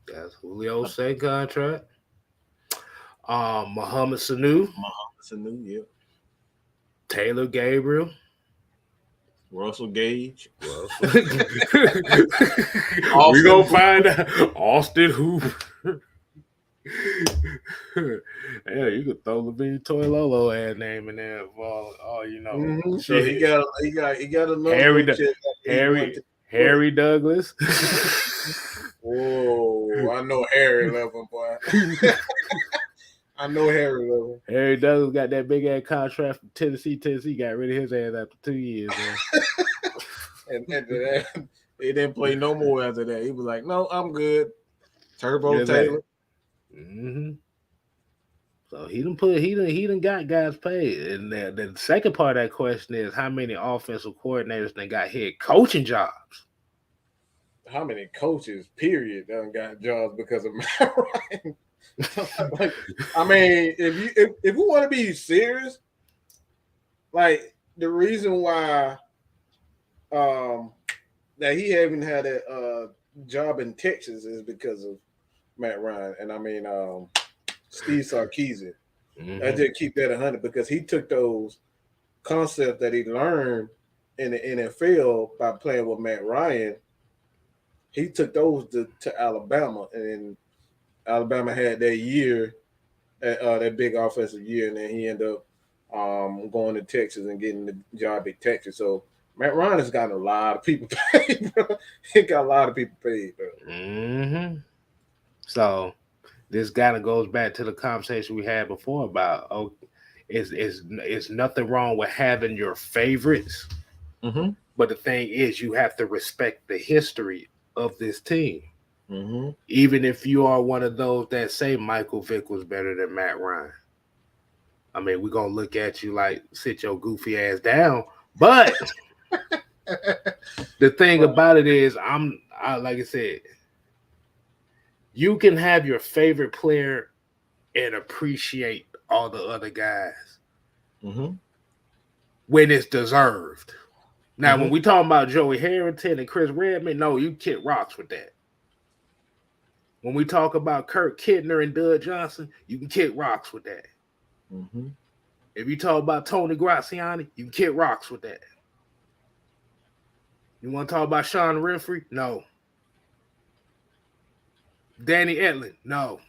That's Julio's second contract. Muhammad Sanu, Yeah. Taylor Gabriel, Russell Gage. Russell. We Austin gonna Hooper. find out. Austin Hooper. Yeah, you could throw Levine Toilolo ass name in there for all you know. Mm-hmm. So Shit. he got another Harry little Du- check after he went to Detroit. Harry Douglas. Whoa, I know Harry love him, boy. I know Harry love him. Harry Douglas got that big ass contract from Tennessee. Tennessee got rid of his ass after 2 years, man. And after that, he didn't play no more after that. He was like, "No, I'm good." Turbo Yeah, Taylor. Mm-hmm. So he done got guys paid. And the second part of that question is how many offensive coordinators then got head coaching jobs? How many coaches, period, done got jobs because of Matt Ryan? Like, I mean, if we want to be serious, like the reason why that he haven't had a job in Texas is because of Matt Ryan, and I mean Steve Sarkisian. I Mm-hmm. just keep that 100 because he took those concepts that he learned in the NFL by playing with Matt Ryan. He took those to Alabama, and Alabama had that year, that big offensive year, and then he ended up going to Texas and getting the job at Texas. So Matt Ryan has gotten a lot of people paid, bro. He got a lot of people paid, bro. Mm-hmm. So this kind of goes back to the conversation we had before about it's nothing wrong with having your favorites, Mm-hmm. but the thing is you have to respect the history of this team. Mm-hmm. Even if you are one of those that say Michael Vick was better than Matt Ryan. I mean, we're gonna look at you like sit your goofy ass down. But the thing about it is like I said, you can have your favorite player and appreciate all the other guys Mm-hmm. when it's deserved. Now, Mm-hmm. when we talking about Joey Harrington and Chris Redman, no, you kick rocks with that. When we talk about Kirk Kidner and Doug Johnson, you can kick rocks with that. Mm-hmm. If you talk about Tony Graziani, you can kick rocks with that. You want to talk about Sean Renfrey? No. Danny Etling? No.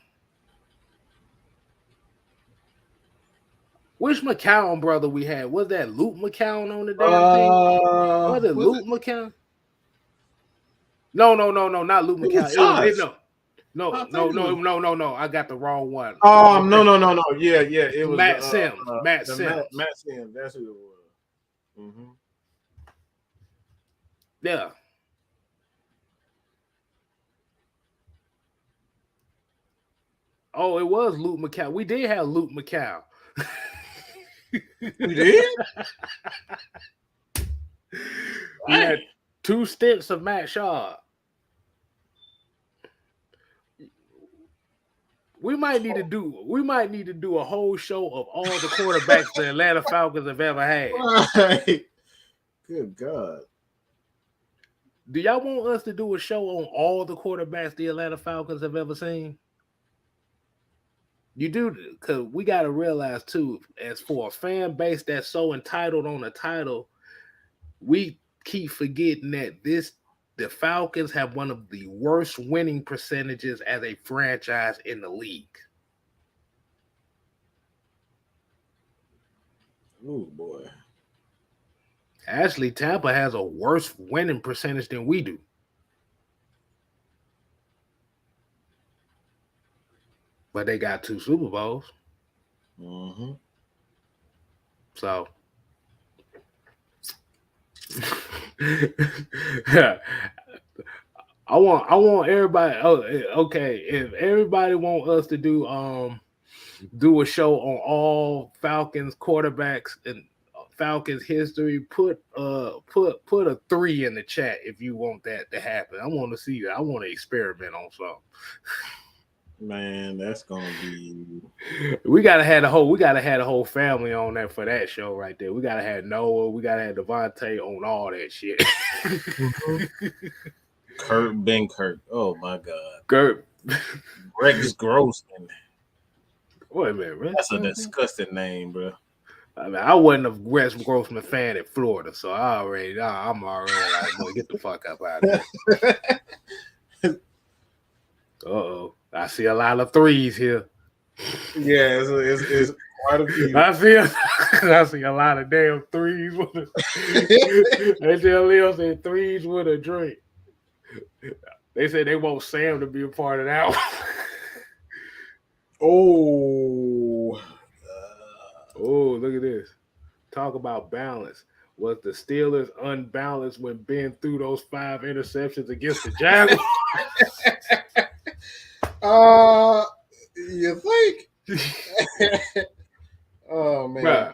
Which McCown brother we had? Was that Luke McCown on the damn team? Was it Was Luke McCown? No, not Luke it was McCown. Josh? I think it was. No. I got the wrong one. No. Yeah. It was Matt Sims. Matt Sims. Matt Sims. That's who it was. Mm-hmm. Yeah. Oh, it was Luke McCown. We did have Luke McCown. We did. We had 2 stints of Matt Shaw. We might need to do a whole show of all the quarterbacks the Atlanta Falcons have ever had. Right. Good God. Do y'all want us to do a show on all the quarterbacks the Atlanta Falcons have ever seen? You do, because we got to realize too, as for a fan base that's so entitled on a title, we keep forgetting that the Falcons have one of the worst winning percentages as a franchise in the league. Oh boy. Actually, Tampa has a worse winning percentage than we do. But they got 2 Super Bowls. Mm-hmm. So I want everybody. Oh, okay. If everybody want us to do a show on all Falcons quarterbacks and Falcons history, put a 3 in the chat if you want that to happen. I want to see that. I want to experiment on something. Man, that's gonna be. We gotta have a whole family on that for that show right there. We gotta have Noah. We gotta have Devontae on all that shit. Ben Kurt. Oh my God. Kurt. Rex Grossman. Wait a minute, Rex That's a Grossman? disgusting name, bro. I mean, I wasn't a Rex Grossman fan in Florida, so I'm already like, boy, get the fuck up out of here. Uh-oh. I see a lot of threes here. Yeah, it's quite a few. I see a lot of damn threes with a they tell Leo said threes with a drink. They said they want Sam to be a part of that one. Oh, Oh, look at this. Talk about balance. Was the Steelers unbalanced when Ben threw those 5 interceptions against the Jaguars? you think? Oh man,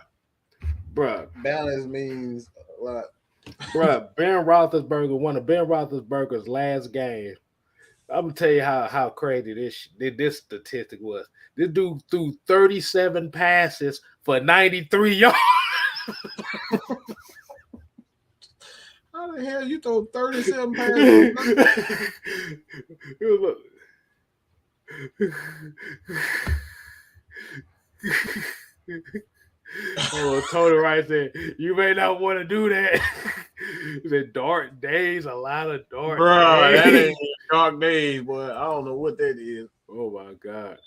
Bruh. balance means a lot. Bruh, Ben Roethlisberger, one of Ben Roethlisberger's last games. I'm gonna tell you how crazy this statistic was. This dude threw 37 passes for 93 yards. How the hell you throw 37 passes? Look. Oh, Tony Wright said, you may not want to do that. He said, dark days, a lot of dark Bro, days. that ain't dark days, boy. I don't know what that is. Oh, my God.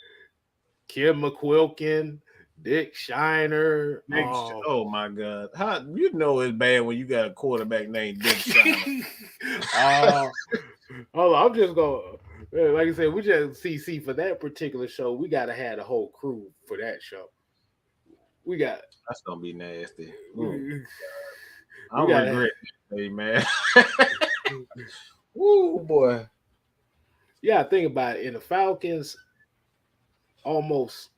Kim McQuilkin, Dick Shiner. Oh, my God. How you know it's bad when you got a quarterback named Dick Shiner? Hold on, I'm just going to, like I said, we just see for that particular show, we got to have the whole crew for that show. We got that's gonna be nasty. I regret it, hey man. Woo boy. Yeah, think about it. In the Falcons, almost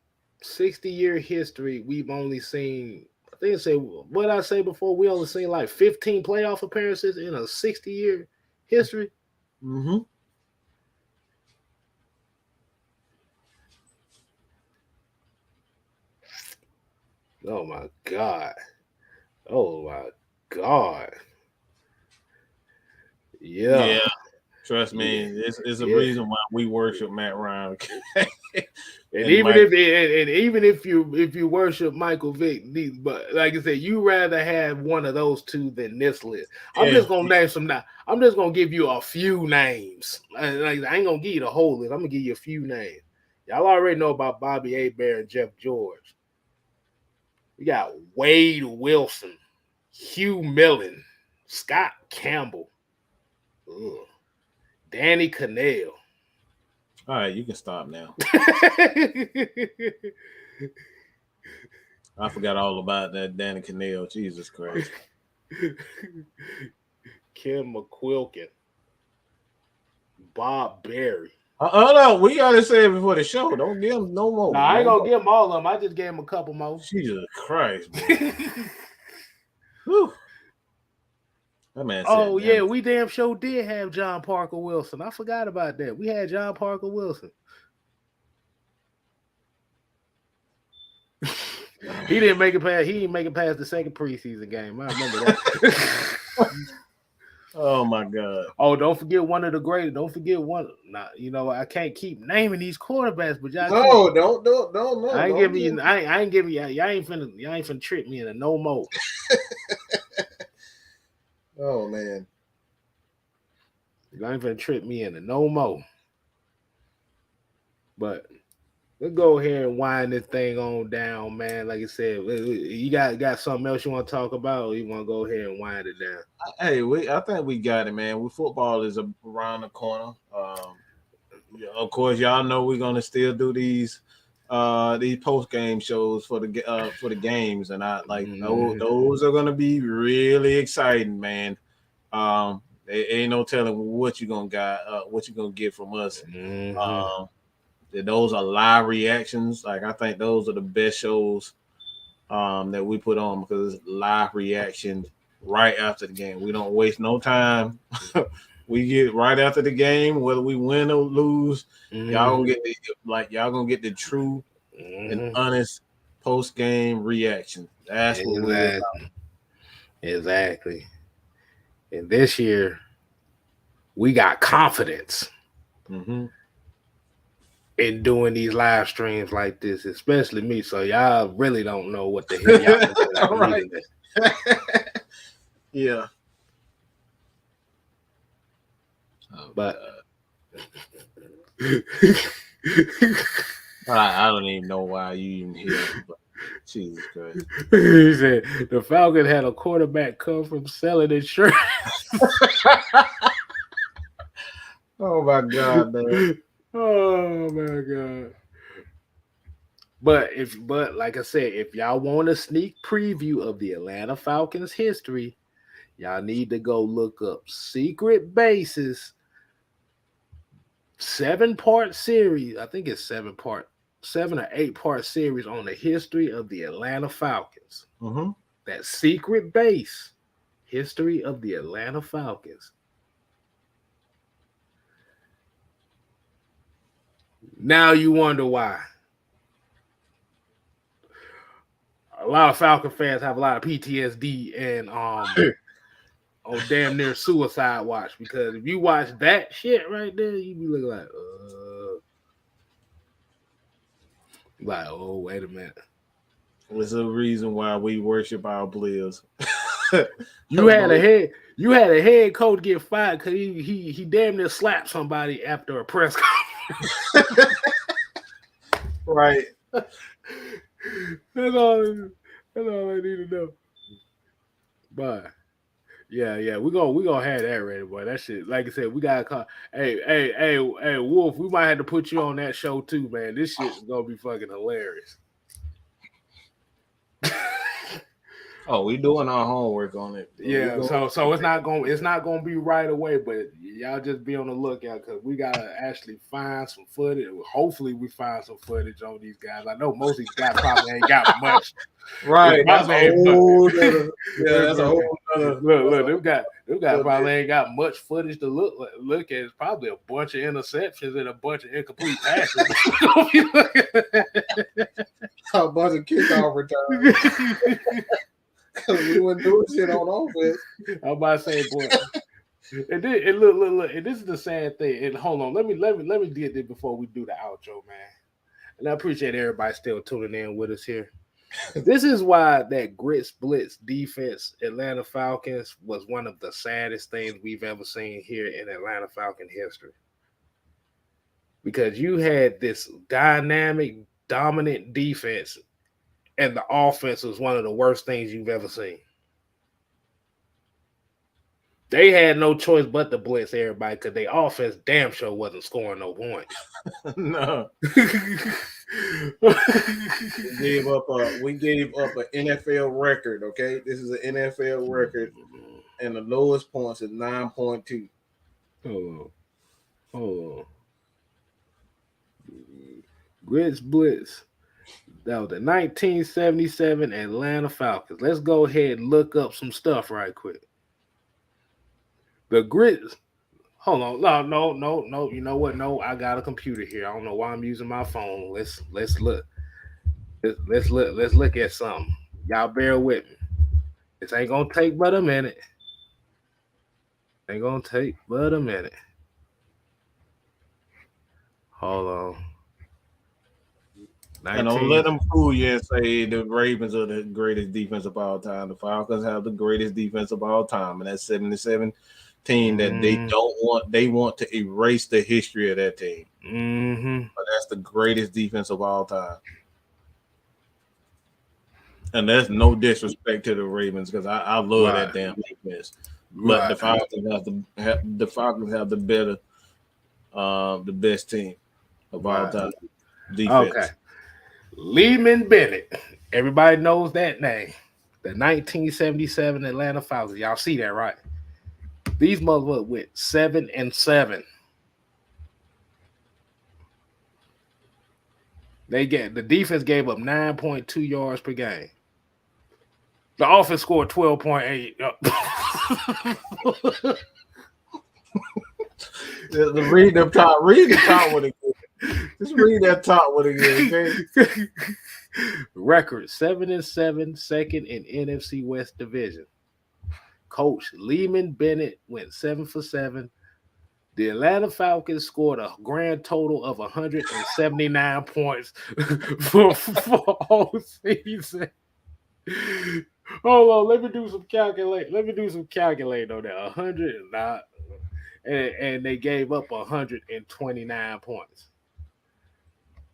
60-year history, we've only seen. I think I said what I say before. We only seen like 15 playoff appearances in a 60-year history. Mm-hmm. Oh my God. Oh my God. Yeah. Trust me, it's a reason why we worship Matt Ryan. And even if you worship Michael Vick, but like I said, you rather have one of those two than this list. I'm just gonna name some. I'm just gonna give you a few names. I ain't gonna give you the whole list. I'm gonna give you a few names. Y'all already know about Bobby Hebert and Jeff George. We got Wade Wilson, Hugh Millen, Scott Campbell, Danny Cannell. All right, you can stop now. I forgot all about that Danny Cannell. Jesus Christ. Kim McQuilkin, Bob Berry. Hold on, we gotta say it before the show. Don't give him no more. I ain't gonna give him all of them. I just gave him a couple more. Jesus Christ, Whew. That man said, oh yeah, we damn sure did have John Parker Wilson. I forgot about that. We had John Parker Wilson. He didn't make it past. He didn't make it past the second preseason game. I remember that. Oh my God! Oh, don't forget one of the great. Don't forget one. Nah, you know I can't keep naming these quarterbacks, but y'all. No, don't. I ain't giving you. I ain't giving you. Y'all ain't finna trick me into no more. Oh man, y'all ain't finna trick me into no more. But let's go ahead and wind this thing on down, man. Like I said, you got something else you want to talk about, or you want to go ahead and wind it down? Hey, I think we got it, man. Football is around the corner. Of course, y'all know we're gonna still do these post game shows for the games, and I like those are gonna be really exciting, man. There ain't no telling what you're gonna get from us. Those are live reactions. Like I think those are the best shows that we put on because it's live reaction right after the game. We don't waste no time. We get right after the game, whether we win or lose. Y'all gonna get the true and honest post game reaction. That's what we're about. Exactly. And this year, we got confidence. in doing these live streams like this, especially me. So y'all really don't know what the hell y'all looking at me Right. today. Yeah. Oh, But I don't even know why you even here. But Jesus Christ. he said the Falcons had a quarterback come from selling insurance. Oh my God, man. Oh my God. But like I said, if y'all want a sneak preview of the Atlanta Falcons history, y'all need to go look up Secret Bases 7-part series. I think it's 7 or 8-part series on the history of the Atlanta Falcons. Mm-hmm. That Secret Base history of the Atlanta Falcons. Now you wonder why. A lot of Falcon fans have a lot of PTSD and on damn near suicide watch, because if you watch that shit right there, you be looking like, oh, wait a minute. There's a reason why we worship our players. You had a head coach get fired because he damn near slapped somebody after a press conference. Right. That's all I need to know. But yeah, we gonna have that ready, boy. That shit, like I said, we gotta call. Hey, Wolf, we might have to put you on that show too, man. This shit's gonna be fucking hilarious. Oh, we doing our homework on it. Yeah, so it's not gonna be right away, but y'all just be on the lookout because we gotta actually find some footage. Hopefully, we find some footage on these guys. I know most of these guys probably ain't got much. Right, that's a whole look. Them guys probably ain't got much footage to look at. It's probably a bunch of interceptions and a bunch of incomplete passes. A bunch of kickoff returns. Because we weren't doing shit on offense. I'm about to say, boy. And look. And this is the sad thing. And hold on, let me get this before we do the outro, man. And I appreciate everybody still tuning in with us here. This is why that grits blitz defense, Atlanta Falcons, was one of the saddest things we've ever seen here in Atlanta Falcon history. Because you had this dynamic, dominant defense, and the offense was one of the worst things you've ever seen. They had no choice but to blitz everybody because their offense damn sure wasn't scoring no points. No. we gave up an NFL record, okay? This is an NFL record, and the lowest points is 9.2. Hold on. Grits blitz. That was the 1977 Atlanta Falcons. Let's go ahead and look up some stuff right quick. The grits. Hold on. No. You know what? No, I got a computer here. I don't know why I'm using my phone. Let's look. Let's look at something. Y'all bear with me. This ain't gonna take but a minute. Hold on. And don't let them fool you and say the Ravens are the greatest defense of all time. The Falcons have the greatest defense of all time, and that's 77 team that they want to erase the history of that team. Mm-hmm. But that's the greatest defense of all time. And there's no disrespect to the Ravens because I love that damn defense. But the Falcons have the better, the best team of all time. Defense. Okay. Leeman Bennett. Everybody knows that name. The 1977 Atlanta Falcons. Y'all see that, right? These motherfuckers went 7-7. The defense gave up 9.2 yards per game. The offense scored 12.8. Read the top with it. Just read that top with it again, okay? Record 7-7, second in NFC West Division. Coach Leeman Bennett went 7 for 7. The Atlanta Falcons scored a grand total of 179 points for whole season. Hold on, let me do some calculate. Let me do some calculate on that. 100 not, and they gave up 129 points.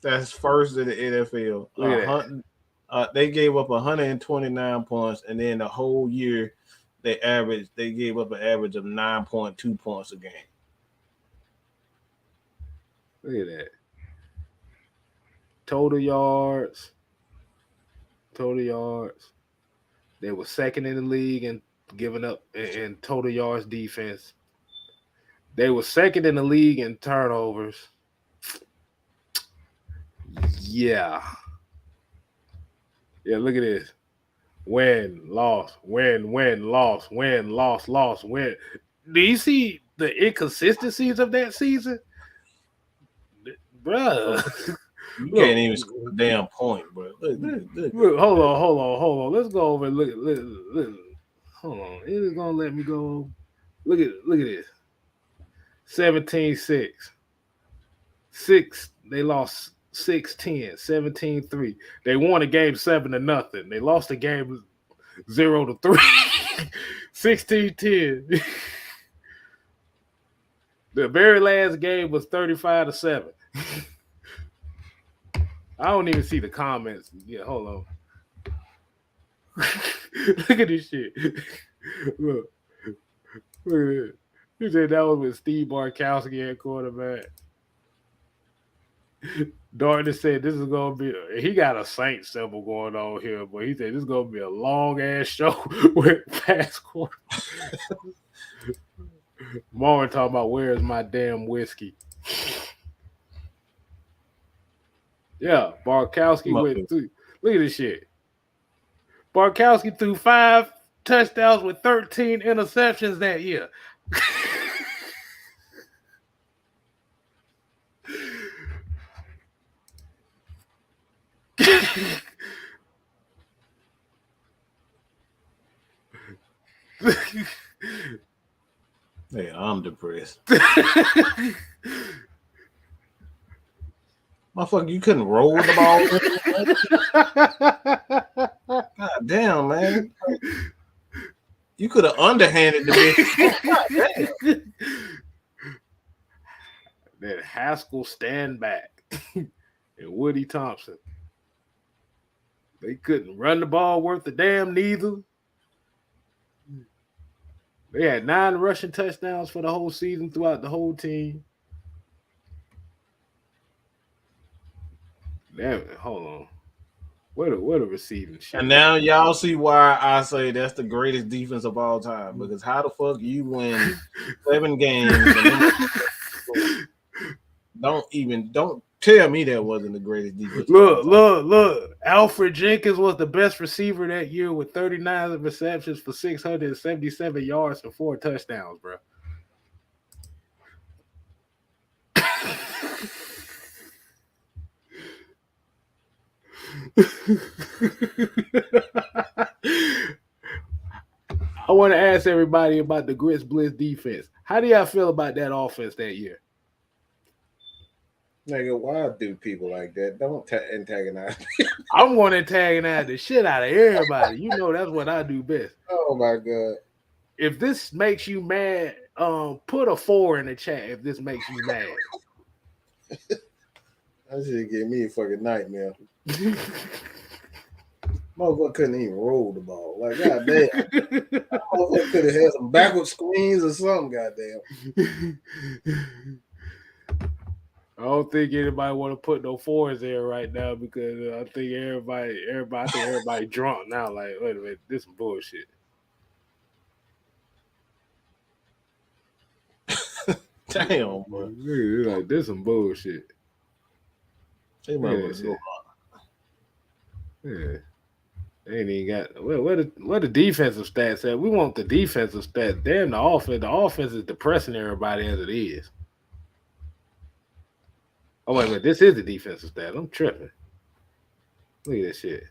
That's first in the NFL. Look at that. They gave up 129 points, and then the whole year they gave up an average of 9.2 points a game. Look at that. Total yards. They were second in the league in giving up in total yards defense. They were second in the league in turnovers. Yeah. Yeah, look at this. Win, loss, win, loss, win, loss, win. Do you see the inconsistencies of that season? Bruh. You can't even score a damn point, bro. Look, hold on. Let's go over and look. Hold on. It is gonna let me go. Look at this. 17-6. 6. They lost 6-10, 17-3. They won a game 7-0. They lost a game 0-3. 16-10. The very last game was 35-7. I don't even see the comments. Yeah, hold on. Look at this shit. Look at it. He said that was with Steve Bartkowski at quarterback. Darton said this is gonna be. He got a Saint symbol going on here, but he said this is gonna be a long ass show with past quarter. Marvin talking about where's my damn whiskey. Yeah, Bartkowski went through. Look at this shit. Bartkowski threw 5 touchdowns with 13 interceptions that year. Hey, I'm depressed. Motherfucker, you couldn't roll the ball. God damn, man. You could have underhanded the bitch. God damn. Then Haskell stand back and Woody Thompson. They couldn't run the ball worth a damn neither. They had 9 rushing touchdowns for the whole season throughout the whole team. Damn it, hold on. What a receiving shit. And now y'all see why I say that's the greatest defense of all time. Because how the fuck you win 7 games and don't tell me that wasn't the greatest defense. Look. Alfred Jenkins was the best receiver that year with 39 receptions for 677 yards and 4 touchdowns, bro. I want to ask everybody about the Grits Blitz defense. How do y'all feel about that offense that year? Nigga, why do people like that? Don't antagonize me. I'm going to antagonize the shit out of everybody. You know that's what I do best. Oh my god. If this makes you mad, put a 4 in the chat if this makes you mad. That shit give me a fucking nightmare. Motherfucker couldn't even roll the ball. Like, goddamn. Motherfucker could have had some backward screens or something, goddamn. I don't think anybody want to put no 4s there right now because I think everybody drunk now. Like, wait a minute, this some bullshit. Damn, bro. Like, this some bullshit. They Yeah. They ain't even got where the defensive stats at. We want the defensive stats. Damn, the offense. The offense is depressing everybody as it is. Oh wait a minute, this is the defensive stat. I'm tripping. Look at this shit.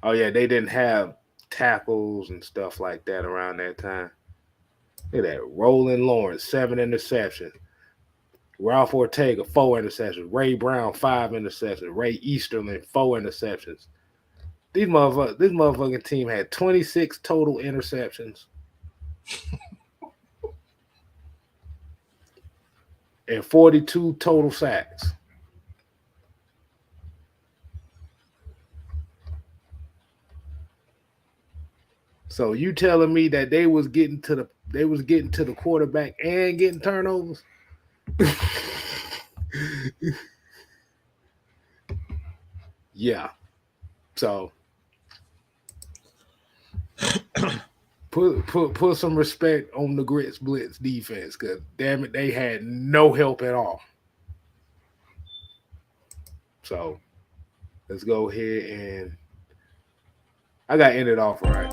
Oh yeah, they didn't have tackles and stuff like that around that time. Look at that. Roland Lawrence, 7 interceptions. Ralph Ortega, 4 interceptions. Ray Brown, 5 interceptions. Ray Easterling, 4 interceptions. This motherfucking team had 26 total interceptions and 42 total sacks. So you telling me that they was getting to the quarterback and getting turnovers? Yeah. So put some respect on the Grits Blitz defense, because damn it, they had no help at all. So let's go ahead and I got to end it off right.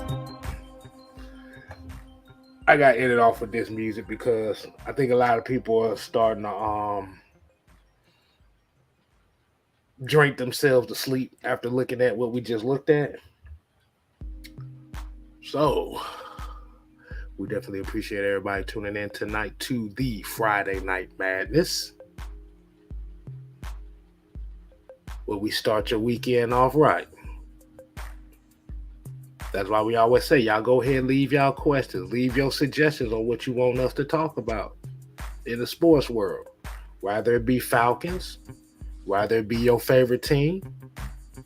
I got to end it off with this music because I think a lot of people are starting to drink themselves to sleep after looking at what we just looked at. So we definitely appreciate everybody tuning in tonight to the Friday Night Madness, where we start your weekend off right. That's why we always say, y'all go ahead and leave y'all questions, leave your suggestions on what you want us to talk about in the sports world. Whether it be Falcons, whether it be your favorite team,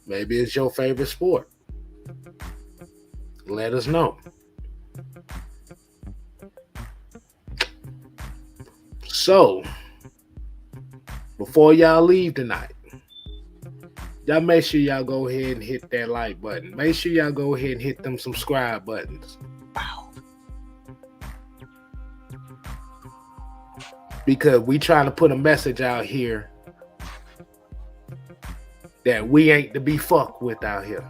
maybe it's your favorite sport. Let us know. So, before y'all leave tonight, y'all make sure y'all go ahead and hit that like button. Make sure y'all go ahead and hit them subscribe buttons. Wow. Because we trying to put a message out here that we ain't to be fucked with out here.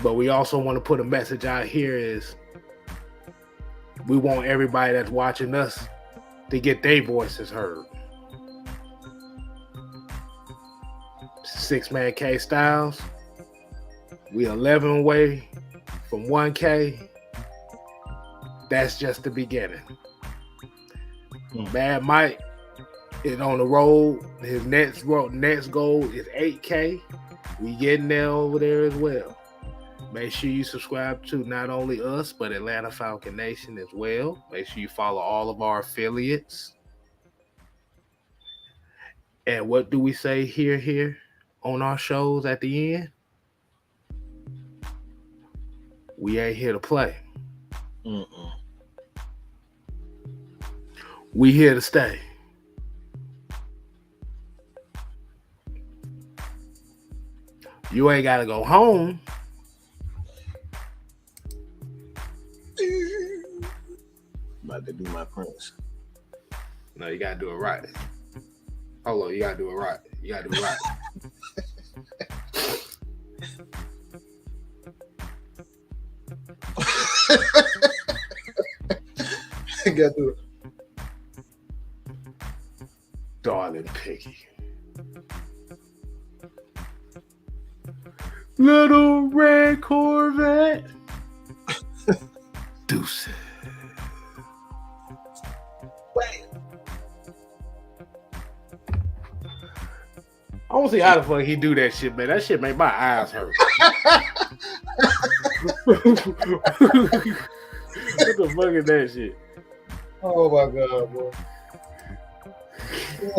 But we also want to put a message out here is we want everybody that's watching us to get their voices heard. 6-man K Styles. We 11 away from 1K. That's just the beginning. Mad Mike is on the road. His next goal is 8K. We getting there over there as well. Make sure you subscribe to not only us, but Atlanta Falcon Nation as well. Make sure you follow all of our affiliates. And what do we say here on our shows at the end? We ain't here to play. We here to stay. You ain't got to go home. About to do my prints. No, you got to do it right. Hold on, you got to do it right. You got to do it right. I got to. Darling Piggy. Little red Corvette. Deuces. Wait. I want to see how the fuck he do that shit, man. That shit make my eyes hurt. What the fuck is that shit? Oh my god, boy.